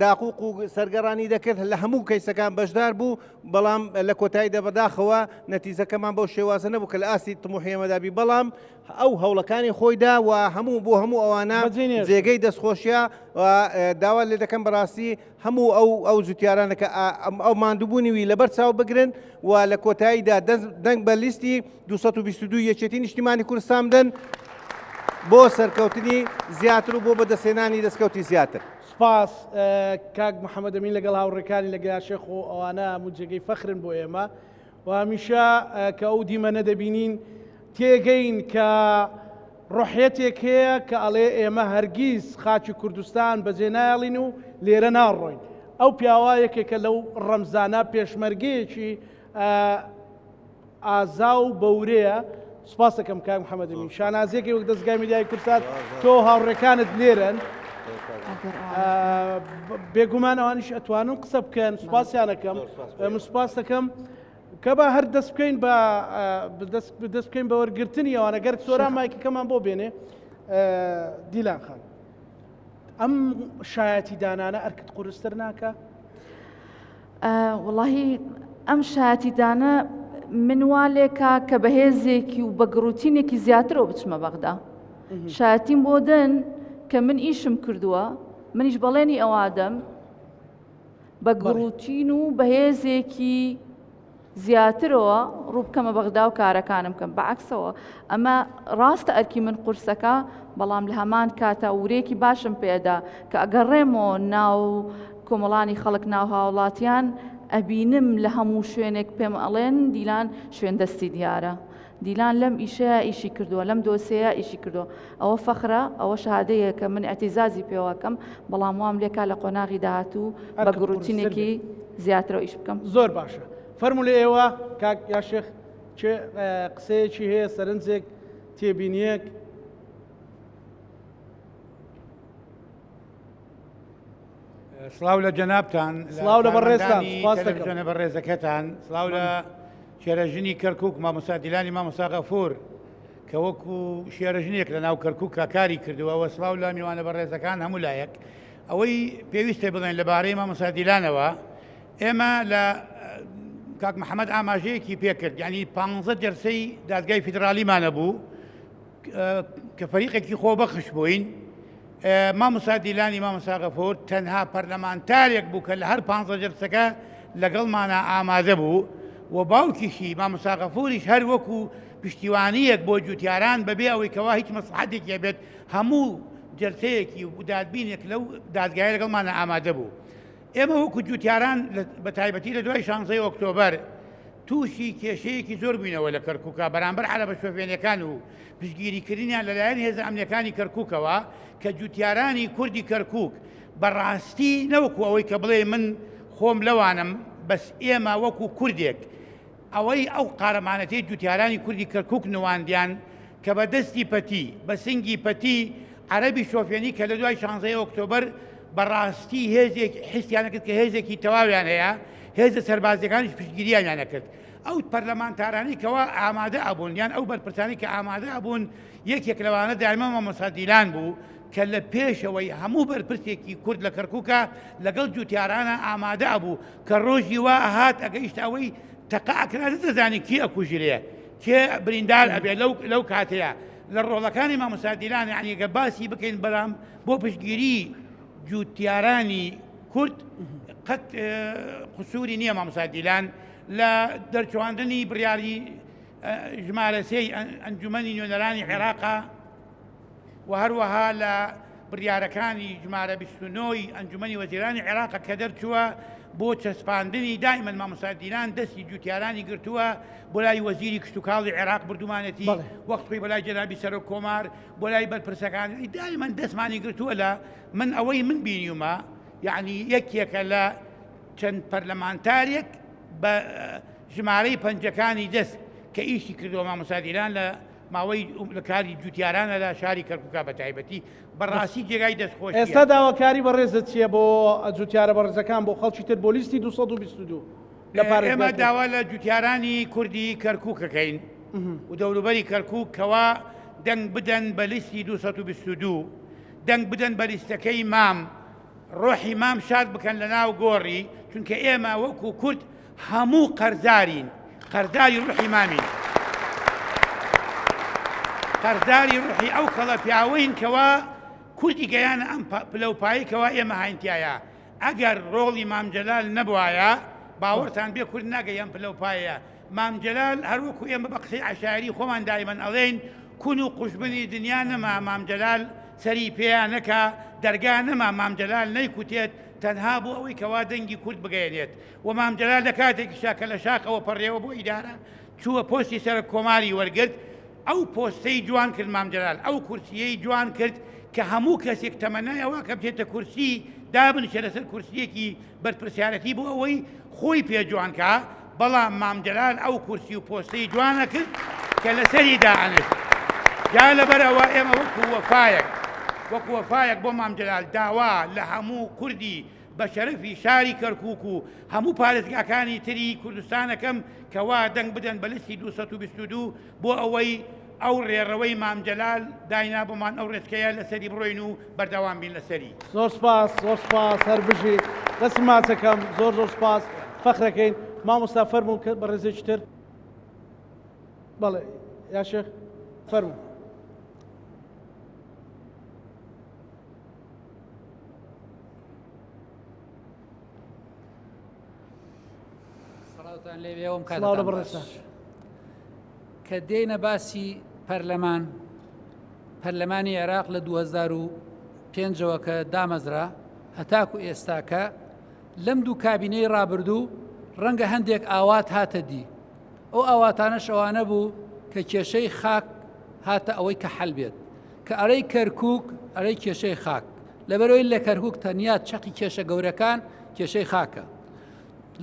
[SPEAKER 4] داقوق و سەرگەڕانی دەکرد لە هەموو کەیسەکان بەشدار بوو بەڵام لە کۆتاییدا بەداخەوە نەتیجەکەمان بەو شێوازە نەبوو کە لە ئاستی تموحی ئێمەدابی بەڵام ئەو هەوڵەکانی خۆیدا و هەموو بۆ هەموو ئەوانە جێگەی دەستخۆشیە و داوا لێ دەکەم بەڕاستی هەموو ئەو جوتیارانەکە ئەو ماندووبوونی وی لەبەر چاو بگرن و لە کۆتاییدا دەنگ بە لیستی 222 یەکێتی نیشتیمانی کوردستان بدەن بۆ سەرکەوتنی زیاتر و بۆ بەدەستێنانی دەستکەوتی زیاتر.
[SPEAKER 1] سپاس کاک محەممەد ئەمین لەگەڵ هاوڕێکانی لەگەڵ شێخ و ئەوانە هەموو جێگەی فەخرن بۆ ئێمە و هەمیشە کە ئەو دیمەنە دەبینین تێگەین کە ڕۆحیەتێک هەیە کە ئەڵێ ئێمە هەرگیز خاچی کوردستان بەجێ نایڵین و لێرە ناڕۆین. ئەو پیاوایەکێکە لەو ڕەمزانە پێشمەرگەیەکی ئازا و بەورەیە. سپاس دەکەم کاک محەممەد ئەمین شانازیەکی وەک دەستگای میدیای کوردستان تۆ هاوڕێکانت لێرن بێگومان ئەوانیش ئەتوانن قسە بکەن سوپاسیانەکەم من سوپاس دەکەم کە بە هەر دەست بکەین دەست بکەین بە وەرگرتنی ئەوانە گەر سۆران مایکەکەمان بۆ بێنێ. دیلان خان ئەم شایەتی دانانە ئەرکت قورستر ناکە؟
[SPEAKER 2] وڵاهی ئەم شایەتی دانە منوا لێکە کە بەهێزێکی و بە گڕوتینێکی زیاترەوە بچمە بەغدا شایەتیم بۆ دەن کە من ئیشم کردووە منیش بەڵێنی ئەوادەم بە گڕوتین و بەهێزێکی زیاترەوە ڕوو بکەمە بەغدا و کارەکانم بکەم بەعکسەوە ئەمە ڕاستە ئەرکی من قورسەکە بەڵام لە هەمان کاتە ورێکی باشم پێدا کە ئەگەڕێمەوە ناو کۆمەڵانی خەڵک ناو هاوڵاتیان ئەبینم لە هەموو شوێنێک پێم ئەڵێن دیلان شوێن دەستی دیارە دیلان لەم ئیشەیە ئیشی کردووە لەم دۆسەیە ئیشی کردووە ئەوە فەخرە ئەوە شەهادەیە کە من ئەتیزازی پێوەکەم بەڵام وام لێکا لە قۆناغی داهاتوو بە گڕوتینێکی زیاترەوە ئیش بکەم.
[SPEAKER 1] زۆر باشە فەرموو لە ئێوە کاک یا شێخ چێ قسەیەکی هەیە سەرنجێک تێبینیەک
[SPEAKER 5] سڵاو لە جەنابتان
[SPEAKER 1] سڵاو لە بەڕێزتان سپاس دەکەم
[SPEAKER 5] تەلەڤیزیۆنە بەڕێزەکەتان سڵاو لە شێرەژنی کەرکووک مامۆستا دیلانی مامۆستا غەفوور کە وەکو شێرەژنێک لە ناو کەرکووک کاری کردووە وە سڵاو لە میوانە بەڕێزەکان هەموو لایەک ئەوەی پێویستە بڵێن لەبارەی مامۆستا دیلانەوە ئێمە لە کاک محەممەد ئاماژەیەکی پێکرد یعنی 15 جەرسەی دادگای فیدرالیمانە بوو کە فەریقێکی خۆبەخش بووین مامۆستا دیلانی مامۆستا غەفوور تەنها پەرلەمانتارێک بوو کە لە هەر 15 جەرسەکە لەگەڵمانە ئامادە بوو و باوکیشی مامۆستا غەفووریش هەر وەکو پشتیوانیەک بۆ جوتیاران بەبێ ئەوەی کەوا هیچ مەسلحەتێکی بێت هەموو جەرسەیەکی و دادبینێک لەو دادگایە لەگەڵمانە ئامادە بوو. ئێمە وەکو جوتیاران بە تایبەتی لە دوای 16 ئۆکتۆبەر تووشی کێشەیەکی زۆر بووینەوە لە کەرکووکە بەرامبەر عەرەبە شۆفێنەکان و پشتگیریکردنیان لەلایەن هێزە ئەمنیەکانی کەرکووکەوە کە جوتیارانی کوردی کەرکووک بەڕاستی نەوەکو ئەوەی کە بڵێ من خۆم لەوانم بەس ئێمە وەکو کوردێک ئەوەی ئەو قارەمانەتەی جوتیارانی کوردی کەرکووک نواندیان کە بە دەستی پەتی بە سنگی پەتی عەرەبی شۆفێنی کە لە دوای 16 ئۆکتۆبەر بەڕاستی هێزێک حستیانە کرد کە هێزێکی تەواویان هەیە هێزە سەربازەکانیش پشتگیریانیان نەکرد ئەو پەرلەمانتارانی کەوا ئامادە ئەبوون یان ئەو بەرپرسانی کە ئامادە ئەبوون یەکێک لەوانە دایمە مامۆستا دیلان بوو کە لە پێشەوەی هەموو بەرپرسێکی کورد لە کەرکووکە لەگەڵ جوتیارانە ئامادە ئەبوو کە ڕۆژی وا هات ئەگەیشت ئەوەی تەقاعکرا دەزانی کێ ئەکوژرێ کێ بریندار ئەبێ لەو کاتەیە لە ڕۆڵەکانی مامۆستا دیلان یعنی گە باسی بکەین بەڵام بۆ پشتگیری جوتیارانی کورد قەت قسووری نییە مامۆستا دیلان لە دەرچواندنی بڕیاری ژمارە سێی ئەنجومەنی نوێنەرانی عێراقا و هەروەها لە بڕیارەکانی ژمارە 29 ئەنجومەنی وەزیرانی عێراقا کە دەرچووە بۆ چەسپاندنی دائیمەن مامۆستا دیلان دەستی جوتیارانی گرتووە بۆ لای وەزیری کشتتوکاڵی عێراق بردومانەتی وەختۆی بەلای جەنابی سەرۆک کۆمار بۆ لای بەرپرسەکانی دائیمەن دەستمانی گرتووە لە من ئەوەی من بینیومە یعنی یەکێکە لە چەند پەرلەمانتارێک بە ژمارەی پەنجەکانی دەست کە ئیشی کردووە مامۆستا دیلان لە ماوەی لە کاری جوتیارانە لە شاری کەرکووکە بە تایبەتی بەڕاستی جێگای دەستخۆش
[SPEAKER 1] ئێستا داواکاری بەڕێزت چییە بۆ جوتیارە بەڕێزەکان بۆ خەڵکی تر بۆ لیستی 222 لە
[SPEAKER 5] ئێمە داوا لە جوتیارانی کوردی کەرکووکەکەین و دەوروبەری کەرکووک کەوا دەنگ بدەن بە لیستی 222 دەنگ بدەن بە لیستەکەی مام ڕۆحی مام شاد بکەن لە ناو گۆڕی چونکە ئێمە وەکو کورد هەموو قەرزارین قەرزاری ڕوحی مامین قەرزاری ڕوحی ئەو کەڵە پیاوەین کەوا کوردی گەیانە ئەم پلەپاییکەوە ئێمە هاینتیایە ئەگەر ڕۆڵی مام جەلال نەبوایە باوەڕتان بێ کورد ناگەیان پلەپایە مام جەلال هەروەکو ئێمە بە قسەی عەشایری خۆمان دایمەن ئەڵێن کون و قوشبنی دنیا نەما مام جەلال سەری پێیان نەکا دەرگا نەما مام جەلال نەیکوتێت تەنها بۆ ئەوەی کەوا دەنگی کورد بگەێنێت و مام جەلال لە کاتێکی شاکە لە شاقەوە پەڕێەوە بۆ ئیدارە چووە پۆستی سەر کۆماری وەرگرت ئەو پۆستەی جوان کرد مام جەلال ئەو کورسیەی جوان کرد کە هەموو کەسێک تەمەنایەوە کە بچێتە کورسی دابنشە لەسەر کورسیەکی بەرپرسیارەتی بۆ ئەوەی خۆی پێ جوانکە بەڵام مام جەلال ئەو کورسی و پۆستەی جوانە کرد کە لەسەری دائەنێت جا لەبەرەوە ئێمە وەکو وەفایەک بۆ مام جەلال داوا لە هەموو کوردی بە شەرەفی شاری کەرکووک و هەموو پارێزگاکانی تری کوردستانەکەم کەوا دەنگ بدەن بە لیستی 222 بۆ ئەوەی ئەو ڕێڕەوەی مام جەلال داینا بۆمان ئەو ڕێچکەیە لەسەری بڕۆین و بەردەوام بین لەسەری.
[SPEAKER 1] زۆر سپاس هەر بژی دەست ماچەکەم زۆر سپاس فەخرەکەین مامۆستا فەرموون کە بە ڕێزێکی تر بەڵێ یا شێخ فەرموون.
[SPEAKER 6] سڵاوتان لێوێەوەم کە دێنە باسی پەرلەمانی عێراق لە 2005ەوە کە دامەزرا هەتاکو ئێستاکە لەم دوو کابینەی ڕابردوو ڕەنگە هەندێک ئاوات هاتە دی ئەو ئاواتانەش ئەوانە بوو کە کێشەی خاک هاتە ئەوەی کە حەل بێت کە ئەرەی کەرکووک ئەرەی کێشەی خاک لەبەرەوەی لە کەرکووک تەنیا چەقی کێشە گەورەکان کێشەی خاکە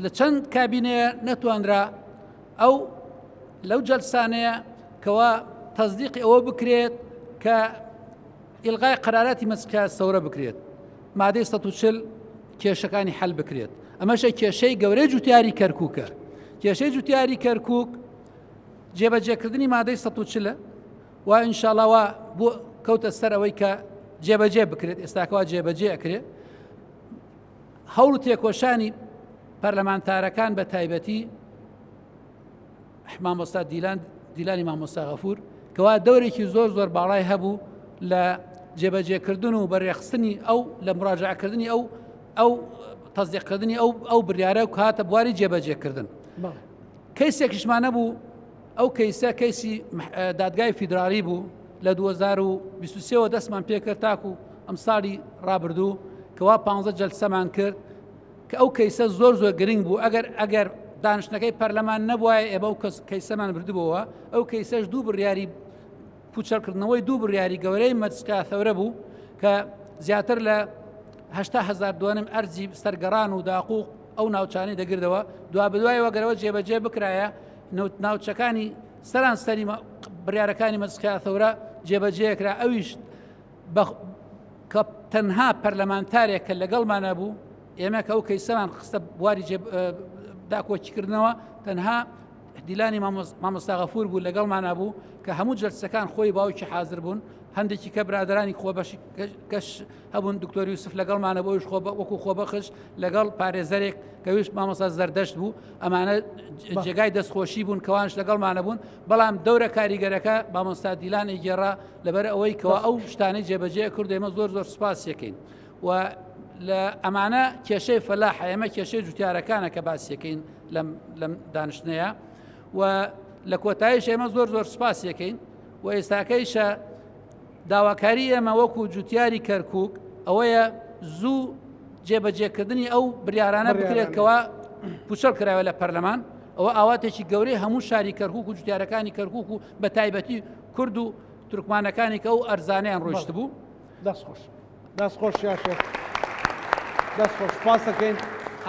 [SPEAKER 6] لە چەند کابینەیە نەتوانرا ئەو لەو جەلسانەیە کەوا تەزدیقی ئەوە بکرێت کە ئیلغای قەراراتی مەسکە سەورە بکرێت مادەی 140 کێشەکانی حەل بکرێت ئەمەشە کێشەی گەورەی جوتیاری کەرکووکە کێشەی جوتیاری کەرکووک جێبەجێکردنی مادەی 140 و ئینشاڵڵاوە بۆ کەوتە سەر ئەوەی کە جێبەجێ بکرێت ئێستاکەوا جێبەجێ ئەکرێت هەوڵ و تێکۆشانی پەرلەمانتارەکان بە تایبەتی مامۆستا دیلانی مامۆستا غەفور کەوا دەورێکی زۆر باڵای هەبوو لە جێبەجێکردن و بەڕێخستنی ئەو لە مراجعەکردنی ئەو تەزدیقکردنی ئەو بریارە و کاتە بواری جێبەجێکردن کەیسێکیشمانە بوو ئەو کەیسە کەیسی دادگای فیدرالی بوو لە 2023 دەستمان پێکرد تاکو ئەم ساڵی ڕابردوو کەوا 15 جەلسەمان کرد کە ئەو کەیسە زۆر گرنگ بوو ئەگەر دانیشتەکەی پەرلەمان نەبووە ئێبە ئەو کەیسەمان بردبەوە ئەو کەیسەش دوو بڕیاری پوچەڵکردنەوەی دوو بڕیاری گەورەی مەجلسکا ثەورە بوو کە زیاتر لە 8,000 دوانم ئەرجی سەرگەڕان و داقوق ئەو ناوچانەی دەگردەوە دوا بەدوایەوە گەرەوە جێبەجێ بکرایە ناوچەکانی سەرانسەری بڕیارەکانی مەجلسکا ثەورە جێبەجێکرا ئەویش کە تەنها پەرلەمانتارێک کە لەگەڵمانە بوو ئێمە کە ئەو کەیسەمان خستە بواری داکۆچیکردنەوە تەنها دیلانی مامۆستا غەفور بوو لەگەڵمانە بوو کە هەموو جەلسەکان خۆی باوکی حاضر بوون هەندێکی کە برادرانی خۆبەشی کەش هەبوون دکتۆر یوسف لەگەڵمانە بۆیش وەکو خۆبەخش لەگەڵ پارێزەرێک کەویش مامۆستا زەردەشت بوو ئەمانە جێگای دەستخۆشی بوون کەوانش لەگەڵمانە بوون بەڵام دەورە کاریگەرەکە مامۆستا دیلانی گێڕا لەبەر ئەوەی کەوا ئەو شتانەی جێبەجێ کرد ئێمە زۆر سوپاسیەکەین و لە ئەمانە کێشەی فەلاح ئێمە کێشەی جوتیارەکانە کە باسیەکەین لەم دانیشتنەیە و لە کۆتاییش ئێمە زۆر سوپاسیەکەین و ئێستاکەیشە داواکاری ئێمە وەکو جوتیاری کەرکووک ئەوەیە زوو جێبەجێکردنی ئەو بریارانە بکرێتکەوە پوچەڵ کراوە لە پەرلەمان ئەوە ئاواتێکی گەورەی هەموو شاری کەرکووک و جوتیارەکانی کەرکووک و بە تایبەتی کورد و تورکمانەکانی کە ئەو ئەرزانیان ڕۆشت بوو
[SPEAKER 1] دەستخۆش پاسەکەین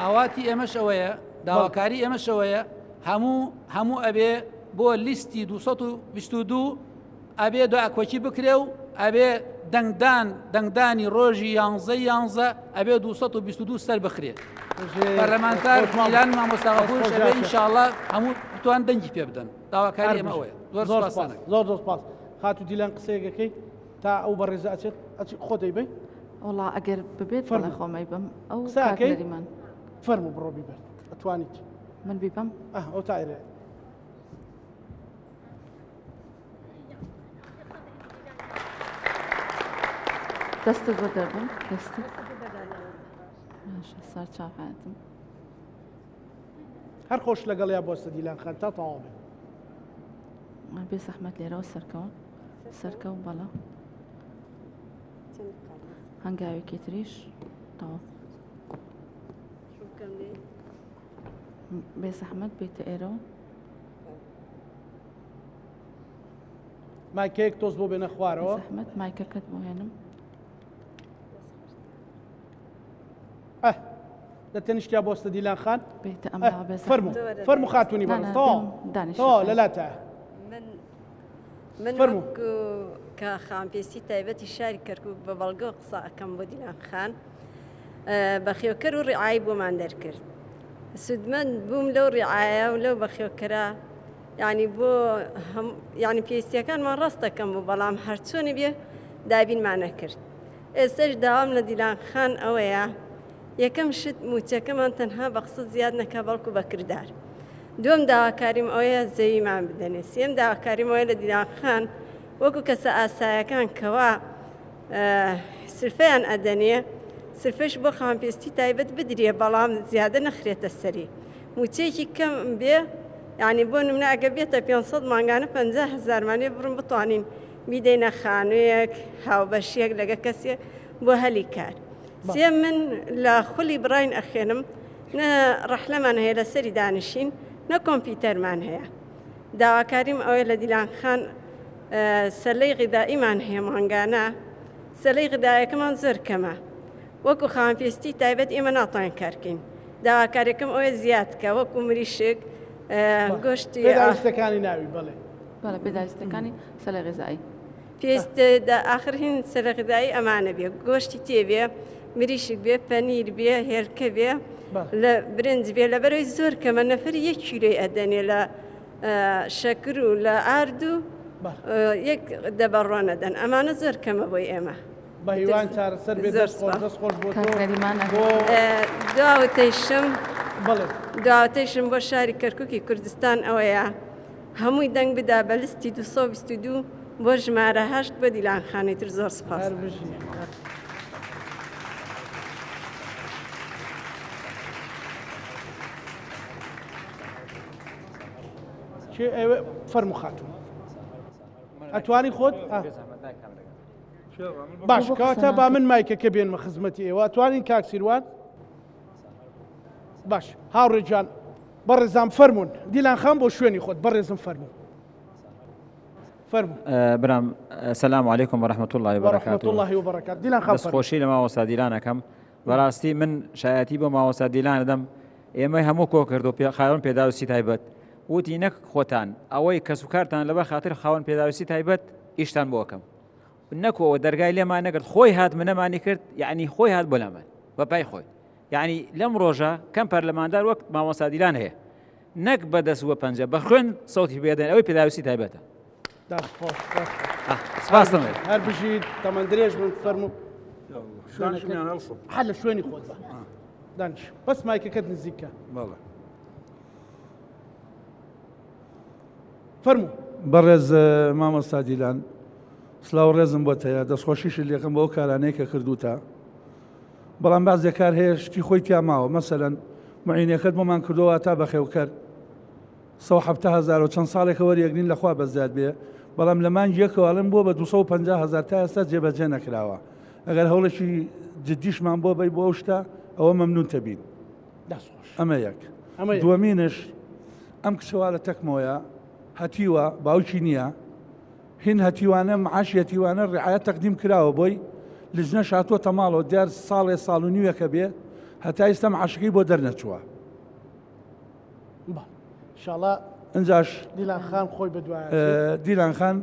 [SPEAKER 6] ئاواتی ئێمەش ئەوەیە داواکاری ئێمەش ئەوەیە هەموو ئەبێ بۆ لیستی 222 ئەبێ دو ئەکۆکی بکرێ و ئەبێ دەنگدانی ڕۆژی 11 ئەبێ 222 سەر بخرێت پەرلەمانتار دیلان مامۆستا غەفوریش ئەبێ ئینشاءڵڵا هەموو بتوان دەنگی پێ بدەن داواکاری ئێمە ئەوەیە
[SPEAKER 1] زۆر سپاس خاتو دیلان قسەیەکەکەی تا ئەو بەڕێزە ئەچێت خۆ دەیبێ
[SPEAKER 2] وڵا ئەگەر ببێت فەڵە خۆمەی بم ئەو
[SPEAKER 1] ساکەیمان فەرمو بڕۆ بیبێت ئەتوانیت
[SPEAKER 2] من بیبم
[SPEAKER 1] ئەو تایرێ
[SPEAKER 2] دەستت بۆ دەبم دەستت سەر چاپاتم
[SPEAKER 1] هەر خۆش لەگەڵ یا بۆستە دیلان خان تا تەواو بێ
[SPEAKER 2] بێ زەحمەت لێرەوە سەرکەوت بەڵە هەنگاوێکی تریش تەواو بێ زەحمەت بێتە ئێرەوە
[SPEAKER 1] مایکەیەک تۆز بۆ بێنە خوارەوە
[SPEAKER 2] زەحمەت مایکەکەت بۆ هێنم
[SPEAKER 1] لە تەنیشتیا بۆستە دیلان خان
[SPEAKER 2] بێتە ئەم
[SPEAKER 1] فەرمو خاتونی بەڕستەوە لەلاتە
[SPEAKER 7] من وەکو کە خانپێستی تایبەتی شاری کەرکووک بە بەڵگە قسە ئەەکەم بۆ دیلان خان بەخێوکەر و ڕعایی بۆمان دەرکرد سودمەند بووم لەو ڕعایە و لەو بەخێوکەرە یعنی بۆ یعنی پێویستیەکانمان ڕاست دەکەم بوو بەڵام هەرچۆنی بێ دابینمانە کرد ئێستاش داوام لە دیلان خان ئەوەیە یەکەم شت موچەکەمان تەنها بە قسە زیاد نەکا بەڵکو بە کردار دوم داواکاریم ئەوەیە زەویمان بدەنێ سێم داواکاریم ئەوەیە لە دیلان خان وەکو کەسە ئاسایەکان کەوا سرفەیان ئەدەنێ سرفەش بۆ خانپێستی تایبەت بدرێ بەڵام زیادە نەخرێتە سەری موچەیەکی کەم بێ یعنی بۆ نمونە ئەگە بێتە 500 مانگانە 50,000 مانێ بڕم بتوانین بیدەینە خانوویەک هاوبەشیەک لەگە کەسێک بۆ هەلی کار سێم من لە خولی بڕاین ئەخێنم نە ڕەحلەمان هەیە لە سەری دانیشین نە کۆمپیوتەرمان هەیە داواکاریم ئەوەیە لە دیلان خان سەلەی غیدائیمان هەیە مانگانە سەلەی غیدایەکەمان زۆر کەمە وەکو خانپێستی تایبەت ئێمە ناتوانین کارکەین داواکارێکم ئەوەیە زیادکە وەکو مریشک گۆشتی
[SPEAKER 1] پێداویستەکانی ناوی بڵێ
[SPEAKER 2] بەڵێ پێداویستەکانی سەلە غێزایی
[SPEAKER 7] پێویستە ئاخرین سەرغدایی ئەمانە بێ گۆشتی تێبێ مریشک بێ پەنیر بێ هێرکە بێ لە برنج بێ لە بەرەوەی زۆر کەمە نەفر 1 کیلۆی ئەدەنێ لە شەکر و لە ئارد و 1 دەبەڕۆنەدەن ئەمانە زۆر کەمە بۆی ئێمە
[SPEAKER 1] بە هیوان چارەسەر بێ دەست خۆش بۆ
[SPEAKER 7] داواتەیشم بۆ شاری کەرکووکی کوردستان ئەوەیە هەمووی دەنگ بدا بە لیستی 222 بۆ ژمارە 8 بۆ دیلانخانەی تر زۆر سپاس.
[SPEAKER 1] فەرموو خاتوون ئەتوانی خۆت باش کەواتە با من مایکەکە بێنمە خزمەتی ئێوە ئەتوانین کاک سیروان باش هاوڕێجان بەڕێزام فەرمونون دیلان خان بۆ شوێنی خۆت بەڕێزم فەرموو
[SPEAKER 8] برام السلام عليكم ورحمة الله وبركاته.
[SPEAKER 1] دیلان خان
[SPEAKER 8] دەستخۆشی لە ماوەستا دیلانەکەم بەڕاستی من شایەتی بۆ ماوەستا دیلانە دەم ئێمەی هەموو کۆ کردو خاوەن پێداویستی تایبەت وتی نەک خۆتان ئەوەی کەسوکارتان لەبەر خاطر خاوەن پێداویستی تایبەت ئیشتان بۆکەم نەکەوە دەرگای لێمان نەکرد خۆی هات منەمانی کرد یعنی خۆی هات بۆ لەمە بەپای خۆی یعنی لەم ڕۆژە کەم پەرلەماندار وەک مامۆستا دیلان هەیە نەک بەدەست وە پەنجە بە خوێن سەوتی پێدەن ئەوەی پێداویستی تایبەتە سپاس دەمێت
[SPEAKER 1] هەر بژیت تەمەند درێژ من فەرموو حل لە شوێنی خۆت بە دانش بەس مایکەکەت نزیکە فەرموو
[SPEAKER 9] بەڕێز مامۆستا دیلان سلااو ڕێزم بۆ هەیە دەستخۆشیش لێکم بۆ ئەو کارانەیە کە کردوتە بەڵام بازێ کار هەیە شتی خۆی تیا ماوە مەسەرەن معینەکەت بۆمان کردەوە تا بەخێوکەر 170,000 و چەند ساڵێکە وەریەگرین لەخوا بەزیاد بێ بەڵام لەمان یەکەوەڵم بۆ بە 250,000 تا ئێستا جێبەجێ نەکراوە ئەگەر هەوڵێکی جدیشمان بۆ بەی بۆ ئەو شتە ئەوە مەمنون تەبین ئەمە یەک دووەمینش ئەم کچەوە لە تەکمەوەیە هەتیوە باوکی نییە هین هەتیوانە معاش هەتیوانە ڕعایەت تەقدیم کراوە بۆی لژنە شاتووەتە ماڵەوە دیار ساڵ و نیوەکە بێ هەتا ئێستا معاشەکەی بۆ دەرنەچووە
[SPEAKER 1] انشاءڵڵا
[SPEAKER 9] ئەنجاش
[SPEAKER 1] دیلان خان خۆی بەدوایە
[SPEAKER 9] دیلان خان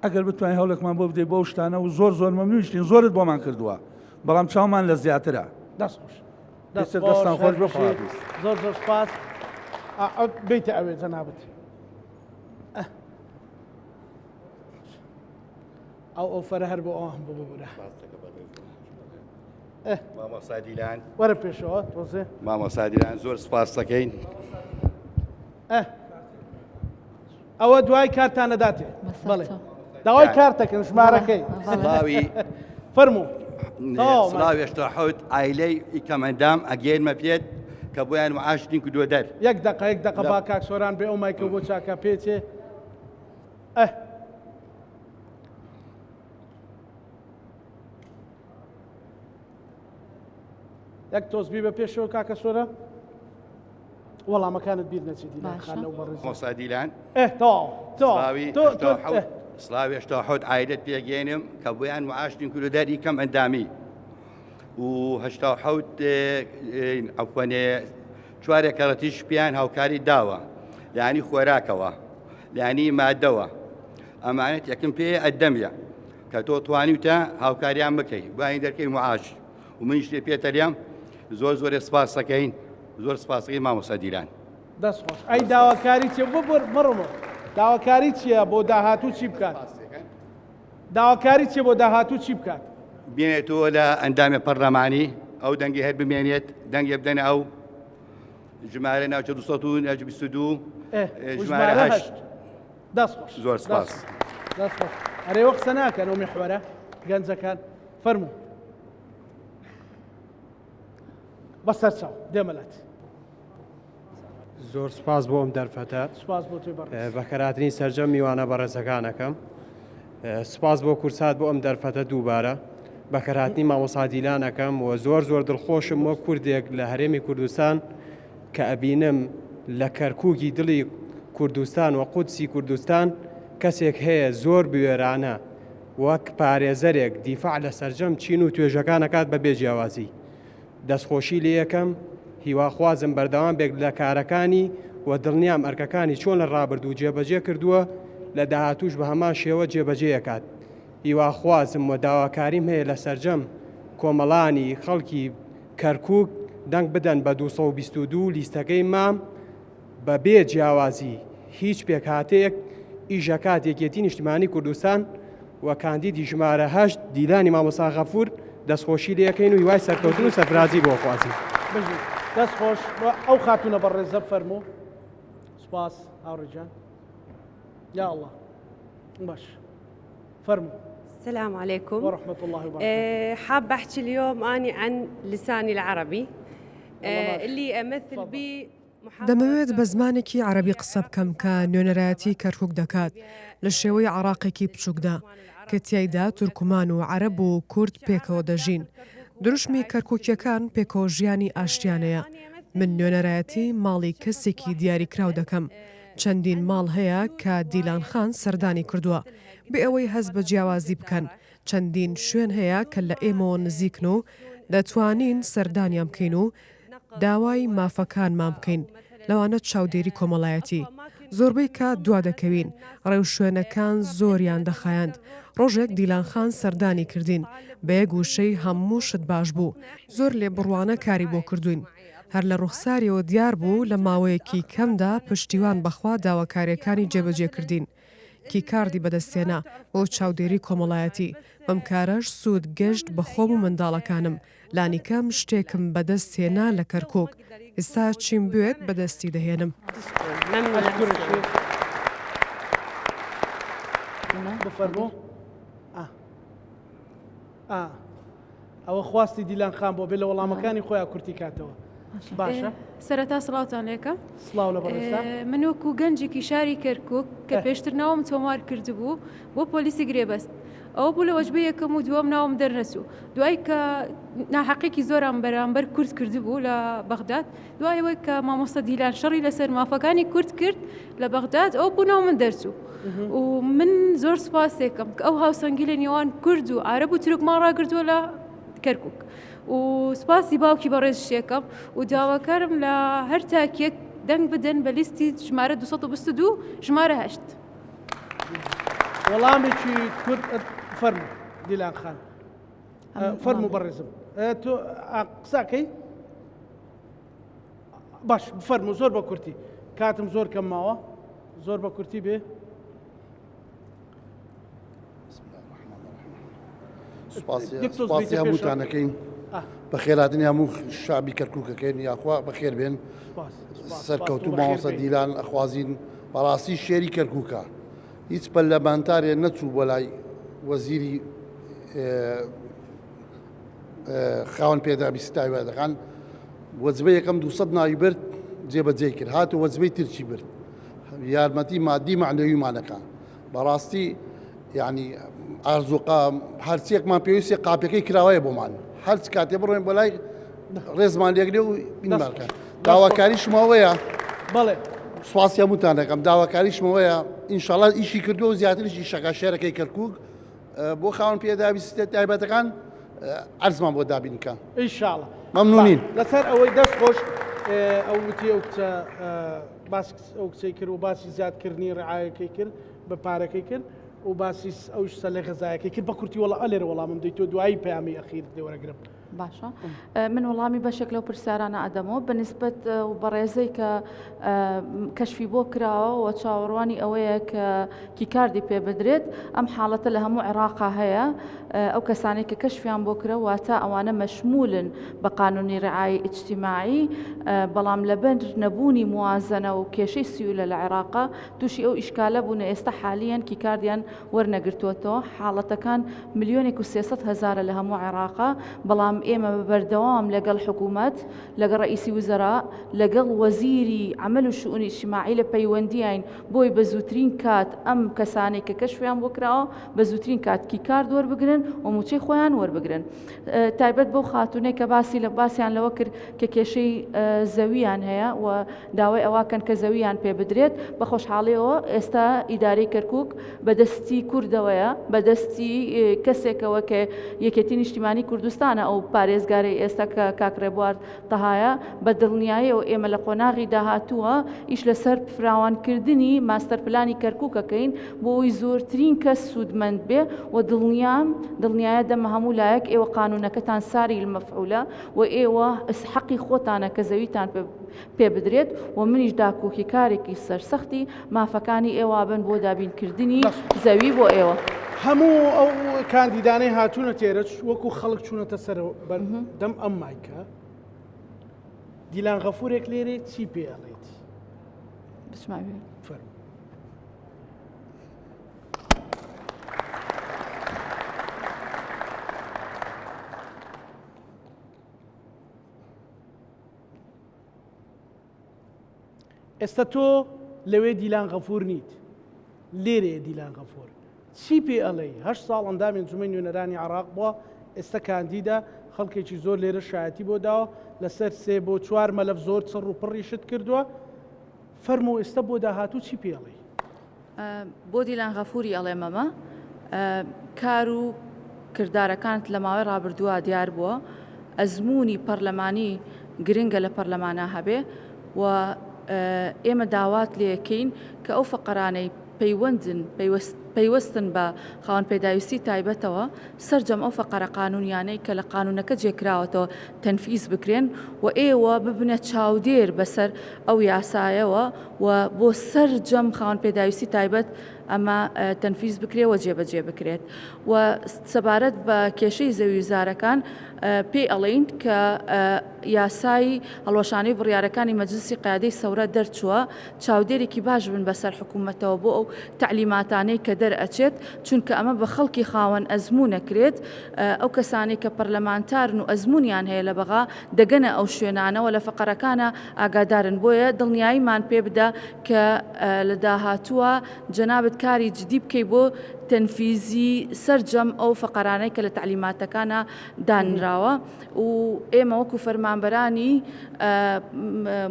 [SPEAKER 9] ئەگەر بتوانین هەوڵێکمان بۆ بدەی بۆ شتانە و زۆر مەمنونیشتین زۆرت بۆمان کردووە بەڵام چاومان لە زیاترە دەستان خۆش بخوات
[SPEAKER 1] زۆر سپاس بیتە ئەوێ جەنابەت ئەو فەرە هەر بۆ ئەوان ببوورە
[SPEAKER 10] مامۆستا دیلان
[SPEAKER 1] وەرە پێشەوە تۆزێ
[SPEAKER 10] مامۆستا دیلان زۆر سپاس دەکەین
[SPEAKER 1] ئەوە دوای کارتانە داتێ بەڵێ داوای کارتەکەن ژمارەکەی فەرموو
[SPEAKER 10] سڵاوی هێشتا حەوت ئایلەی ئیکەمەندام ئەگەێنمە پێت کە بۆیان معاشتین کردووە دەر
[SPEAKER 1] یەک دقە با کاک سۆران بێ ئەو مایکە بۆ چاکە پێچێ یەک تۆزبی بە پێشەوە کاکە سۆرە وەڵامەکانت بیر نەچێت دیلانخانە و بەڕێز
[SPEAKER 10] مامۆستا دیلان سڵاوی هێشتا حەوت ئایلەت پێگەێنم کە بۆیان معاشتین کردووە دەر ئیکەم ئەندامی و هەشتا حەوت ئەوانێ چوارێک کەڕەتیش پیان هاوکاری داوە لەیانی خۆراکەوە لەیانی مادەوە ئەمانێت یەکم پێ ئەدەمیە کە تۆ توانیتە هاوکاریان بکەیت باین دەرکەی معاش و منیش لێ پێتەریام زۆر سپاس دەکەین زۆر سپاسەکەی مامۆستا دیلان
[SPEAKER 1] دەستخۆش ئەی داواکاری چێ بڕمەوە داواکاری چییە بۆ داهاتوو چی بکات داواکاری چێ بۆ داهاتوو چی بکات
[SPEAKER 10] بێنێتەوە لە ئەندامی پەرلەمانی ئەو دەنگی هەر بمێنێت دەنگێ بدەنە ئەو ژمارە ناوچە 222 ژمارە 8
[SPEAKER 1] دەستخۆش
[SPEAKER 10] زۆر سپاس
[SPEAKER 1] دەستخۆش ئەرێوە قسە ناکەن ئەو میحوەرە گەنجەکان فەرموو بەسەر چاو دێمەلات
[SPEAKER 11] زۆر سپاس بۆ ئەم دەرفەتە
[SPEAKER 1] سپاس بۆ توی
[SPEAKER 11] بەکەراتنی سەرجەم میوانە بەڕێزەکانەکەم سپاس بۆ کورسات بۆ ئەم دەرفەتە دووبارە بەکەراتنی مامۆستا دیلانەکەم و زۆر دڵخۆشم وە کوردێک لە هەرێمی کوردستان کە ئەبینم لە کەرکووکی دڵی کوردستان و قودسی کوردستان کەسێک هەیە زۆر بوێرانە وەک پارێزەرێک دیفاع لە سەرجەم چین و توێژەکانەکات بە بێجیاوازی دەستخۆشی لێ یەکەم هیواخوازم بەردەوام بێک لە کارەکانی و دڵنیام ئەرکەکانی چۆن لە ڕابردوو جێبەجێ کردووە لە داهاتوش بە هەمان شێوە جێبەجێیەکات. هیواخوازم و داواکاریم هەیە لە سەرجەم کۆمەڵانی خەڵکی کەرکووک دەنگ بدەن بە 222 لیستەکەی مام بەبێ جیاوازی هیچ پێکهاتەیەک ئیژەکات یەکێتی نیشتیمانی کوردستان و کاندیدی ژمارە 8 دیلانی مامۆستا غەفور دەستخۆشی لەکەین و هیوای سەرکەوتن و سەفرازی بۆ خوازی.
[SPEAKER 1] دەستخۆش ئەو خاتونە بەڕێزە فەرموو. سپاس هاوڕێجان. يا الله باش فرموا.
[SPEAKER 12] السلام عليكم
[SPEAKER 1] ورحمة الله وبركاته.
[SPEAKER 12] حابة أحكي اليوم أني عن لساني العربي اللي أمثل به.
[SPEAKER 13] دەمەوێت بە زمانێکی عەرەبی قسە بکەم کە نوێنەرایەتی کەرکووک دەکات لە شێوەی عێراقێکی بچووکدا کە تیایدا تورکمان و عەرەب و کورد پێکەوە دەژین. دروشمی کەرکووکیەکان پێکەوە ژیانی ئاشتیانەیە. من نوێنەرایەتی ماڵی کەسێکی دیاریکراو دەکەم. چەندین ماڵ هەیە کە دیلان خان سەردانی کردووە بێ ئەوەی هەست بە جیاوازی بکەن. چەندین شوێن هەیە کە لە ئێمەوە نزیکن و دەتوانین سەردانیان بکەین و داوای مافەکانمان بکەین. لەوانە چاودێری کۆمەڵایەتی زۆربەی کات دوا دەکەوین. ڕێو شوێنەکان زۆریان دەخایاند. ڕۆژێک دیلان خان سەردانی کردین بە یەک گوشەی هەموو شت باش بوو. زۆر لێ بڕوانە کاری بۆ کردوین. هەر لە ڕوخساریەوە دیار بوو لە ماوەیەکی کەمدا پشتیوان بەخوا داواکاریەکانی جێبەجێ کردین. کی کاردی بەدەستێنا بۆ چاودێری کۆمەڵایەتی. بەم کارەش سوود گەشت بە خۆم و منداڵەکانم. لانیکەم شتێکم بەدەستێنا لە کەرکووک. ئێستا چیم بوێت بەدەستی دەهێنم.
[SPEAKER 1] بفەرموو. ئەوە خواستی دیلان خان بۆ بێ لە وەڵامەکانی خۆیان کورتی کاتەوە. باشە
[SPEAKER 14] سەرەتا سڵاوتان لێکە
[SPEAKER 1] سڵاو لە بەڕێستا.
[SPEAKER 14] من وەکو گەنجێکی شاری کەرکووک کە پێشتر ناوم تۆمار کردبوو بۆ پۆلیسی گرێبەست. ئەوە بوو لە وەجبە یەکەم و دووەم ناوم دەرنەچوو. دوای کە ناحەقێکی زۆرم بەرامبەر کورد کردبوو لە بەغداد. دوایەوەی کە مامۆستا دیلان شەڕی لەسەر مافەکانی کورد کرد لە بەغداد ئەو بوو ناو من دەرچوو. و من زۆر سوپاسێکم کە ئەو هاوسەنگی لە نێوان کورد و عەرەب و تورکمان ڕاگردووە لە کەرکووک. و سپاسی باوکی بەڕێز شتێکم و داواکارم لە هەر تاکێک دەنگ بدەن بە لیستی ژمارە 222 ژمارە 8.
[SPEAKER 1] وەڵامێکی کورد فەرموو دیلان خان. فەرموو بەڕێزم. تۆ قساکەی باش بفەرموو زۆر بە کورتی. کاتم زۆر کەم ماوە زۆر بە کورتی بێ.
[SPEAKER 15] سپاسی هەمووتانەکەین بە خێراتنی هەموو شعبی کەرکووکەکەین یاخوا بەخێر بێن. سەرکەوتوو مامۆستا دیلان ئەخوازین بەڕاستی شێری کەرکووکە هیچ پەلەبانتارێ نەچوو بۆ لای وەزیری خاوەن پێدابیستی تایبەتەکان. وەجبەی یەکەم 200 ناوی برد جێبەجێ کرد. هاتو وەجبەی ترکی برد یارمەتی مادی معنەویمانەکە. بەڕاستی یعنی ئارزوقا هەرچێکمان پێویستی قاپەکەی کراوەیە بۆمان. هەر کاتێ بڕۆین بۆ لای ڕێزمان لێگرێ و بینمارکە. داواکاریشمەوەیە.
[SPEAKER 1] بەڵێ
[SPEAKER 15] سواسی هەمووتان دەکەم. داواکاریشمەوەیە ئینشاڵڵا ئیشی کردو و زیاتریشی شەکا شێرەکەی کەرکووک بۆ خاوەن پێداویستە تایبەتەکان عەرزمان بۆ دابینکە.
[SPEAKER 1] ئینشاڵڵا
[SPEAKER 15] مەمنونین.
[SPEAKER 1] لەسەر ئەوەی دەست خۆش ئەو وتی ئەو کچە باس ئەو کچەی کرد و باسی زیادکردنی ڕعایەکەی کرد بە پارەکەی کرد و باسی ئەوش سە لە غەزایەکەی کرد بە کورتی وەڵا ئەلێرە وەڵامم دەیت تۆ دوایی پەیامی ئەخیر دێوەرەگرم.
[SPEAKER 2] باشە من وەڵامی بەشێک لەو پرسیارانە ئەدەمەوە بەنسبەت و بەڕێزەی کە کەشفی بۆ کراوە و چاوەڕوانی ئەوەیە کە کیکاردی پێ بدرێت. ئەم حاڵەتە لە هەموو عێراقا هەیە. ئەو کەسانێک کە کەشفیان بۆ کرا واتە ئەوانە مەشمولن بە قانونی ڕعای ئیجتیماعی بەڵام لەبەر نەبوونی موازنە و کێشەی سیولە لە عێراقا تووشی ئەو ئیشکالە بوون. ئێستا حالیان کیکاردیان وەرنەگرتووەتەوە. حاڵەتەکان 1,300,000 لە هەموو عێراقا. بەڵام ئێمە بەردەوام لەگەڵ حکوومەت لەگەڵ ڕئیسی وزەرا لەگەڵ وەزیری عەمەل و شؤونی اجتیماعی لە پەیوەندیین بۆی بە زووترین کات ئەم کەسانێک کە کەشفیان بۆ کراوە بە زووترین کات کیکارد وەربگرن و موچەی خۆیان وەربگرن. تایبەت بەو خاتونەی کە باسییان لەوە کرد کە کێشەی زەویان هەیە و داوای ئەواکەن کە زەویان پێ بدرێت. بە خۆشحاڵیەوە ئێستا ئیدارەی کەرکووک بەدەستی کوردەوەیە بەدەستی کەسێکەوە کە یەکێتی نیشتیمانی کوردستانە ئەو پارێزگاری ئێستا کە کاکرێبوار تەهایە بە دڵنیایی و ئێمە لە قۆناغی داهاتووە ئیش لەسەر فراوانکردنی ماستەر پلانی کەرکووکەکەین بۆ ئەوی زۆرترین کەس سوودمەند بێ و دڵنیایە دەمە هەموو لایەک ئێوە قانونەکەتان ساری المەفعولە و ئێوە حەقی خۆتانە کە زەویتان پێ بدرێت و منیش داکۆکی کارێکی سەرسەختی مافەکانی ئێوە بن بۆ دابینکردنی زەوی بۆ ئێوە.
[SPEAKER 1] هەموو ئەو کاندیدانەی هاتوونە تێرە وەکو خەڵک چوونەتە سەر دەم ئەم مایکە دیلان غەفورێک لێرێ چی پێ ئەڵێت؟ ئێستا تۆ لەوێ دیلان غەفور نیت، لێرێ دیلان غەفور چی پێ ئەڵێ؟ 8 ساڵ ئەندامی انجومەی نوێنەرانی عێراق بووە، ئێستا کاندیدا خەڵکێکی زۆر لێرە شایەتی بۆ داوە لەسەر 3 بۆ 4 مەلەف زۆر چڕ و پڕی شت کردووە. فەرموو ئێستا بۆ داهاتوو چی پێ ئەڵێ؟
[SPEAKER 2] بۆ دیلان غەفوری ئەڵێ مەمە کار و کردارەکانت لە ماوەی ڕابردووە دیار بووە، ئەزمموی پەرلەمانی گرنگە لە پەرلەمانە هەبێ و ئێمە داوات لێکەین کە ئەو فەقەرانەی پەیوەستن بە خاوەن پێداویستی تایبەتەوە سەرجەم ئەو فەقەرە قانونیانەی کە لە قانونەکە جێکراوەتەوە تەنفیز بکرێن و ئێوە ببنە چاودێر بەسەر ئەو یاسایەوە و بۆ سەرجەم خاوەن پێداویستی تایبەت ئەمە تەنفیز بکرێت و جێبەجێ بکرێت و سەبارەت بە کێشەی زەوی وزارەکان پێ ئەڵێین کە یاسای هەڵوەشانەی بڕیارەکانی مەجلیسی قیادەی سەورە دەرچووە چاودێرێکی باش بن بەسەر حکوومەتەوە بۆ ئەو تعلیماتانەی کە دەرئەچێت چونکە ئەمە بە خەڵکی خاوەن ئەزموو نەکرێت ئەو کەسانێک کە پەرلەمانتارن و ئەزممویان هەیە لە بەغا دەگەنە ئەو شوێنانەوە لە فەقەرەکانە ئاگادارن بۆیە دڵنیاییمان پێ بدە کە لە داهاتووە جەنابەت کاری جدی بکەی بۆ تەنفیزی سەرجەم ئەو فەقەرانەی کە لە تعلیماتەکانە دانراوە و ئێمە وەکو فەرمانبەرانی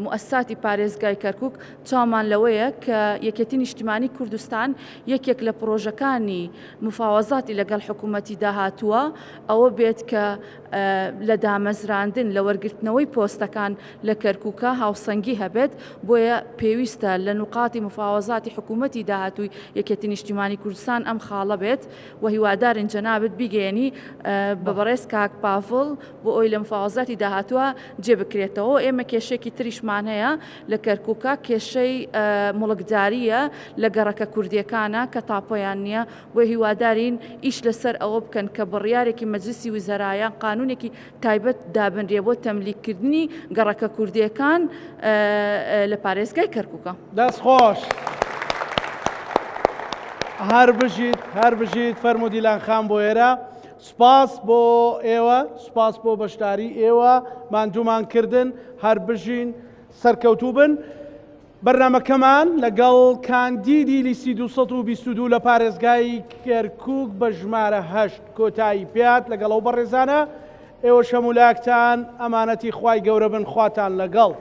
[SPEAKER 2] موسساتی پارێزگای کەرکووک چاومان لەوەیە کە یەکێتی نیشتیمانی کوردستان یەکێک لە پرۆژەکانی مفاوەزاتی لەگەڵ حکوومەتی داهاتووە ئەوە بێت کە لە دامەزراندن لە وەرگرتنەوەی پۆستەکان لە کەرکووکە هاوسەنگی هەبێت بۆیە پێویستە لە نوقاتی مفاوەزاتی حکوومەتی داهاتووی یەکێتی نیشتیمانی کوردستان ئەم خاڵە بێت و هیوادارن جەنابەت بیگەێنی بە بەڕێز کاک پاڤڵ بۆ ئەوی لە مفاوەزاتی داهاتووە جێبکرێتەوە. ئێمە کێشێکی تریشمان هەیە لە کەرکووکە کێشەی مڵکداریە لە گەڕەکە کوردیەکانە کە تاپۆیان نییە بۆ هیوادارین ئیش لەسەر ئەوە بکەن کە بڕیارێکی مەجلیسی وزەرایان قانونێکی تایبەت دابنرێ بۆ تەملیکردنی گەڕەکە کوردیەکان لە پارێزگای کەرکووکە.
[SPEAKER 1] دەست خۆش هەر بژیت فەرموو دیلان خان بۆ ئێرە. سپاس بۆ ئێوە، سپاس بۆ بەشداری ئێوە ماندوومان کردن، هەر بژین سەرکەوتوو بن. بەرنامەکەمان لەگەڵ کاندیدی لیستی 222 لە پارێزگای کەرکووک بە ژمارە 8 کۆتایی پێات لەگەڵ ئەو بەڕێزانە. ئێوە شەمولاکتان ئەمانەتی خوای گەورە بن، خواتان لەگەڵ.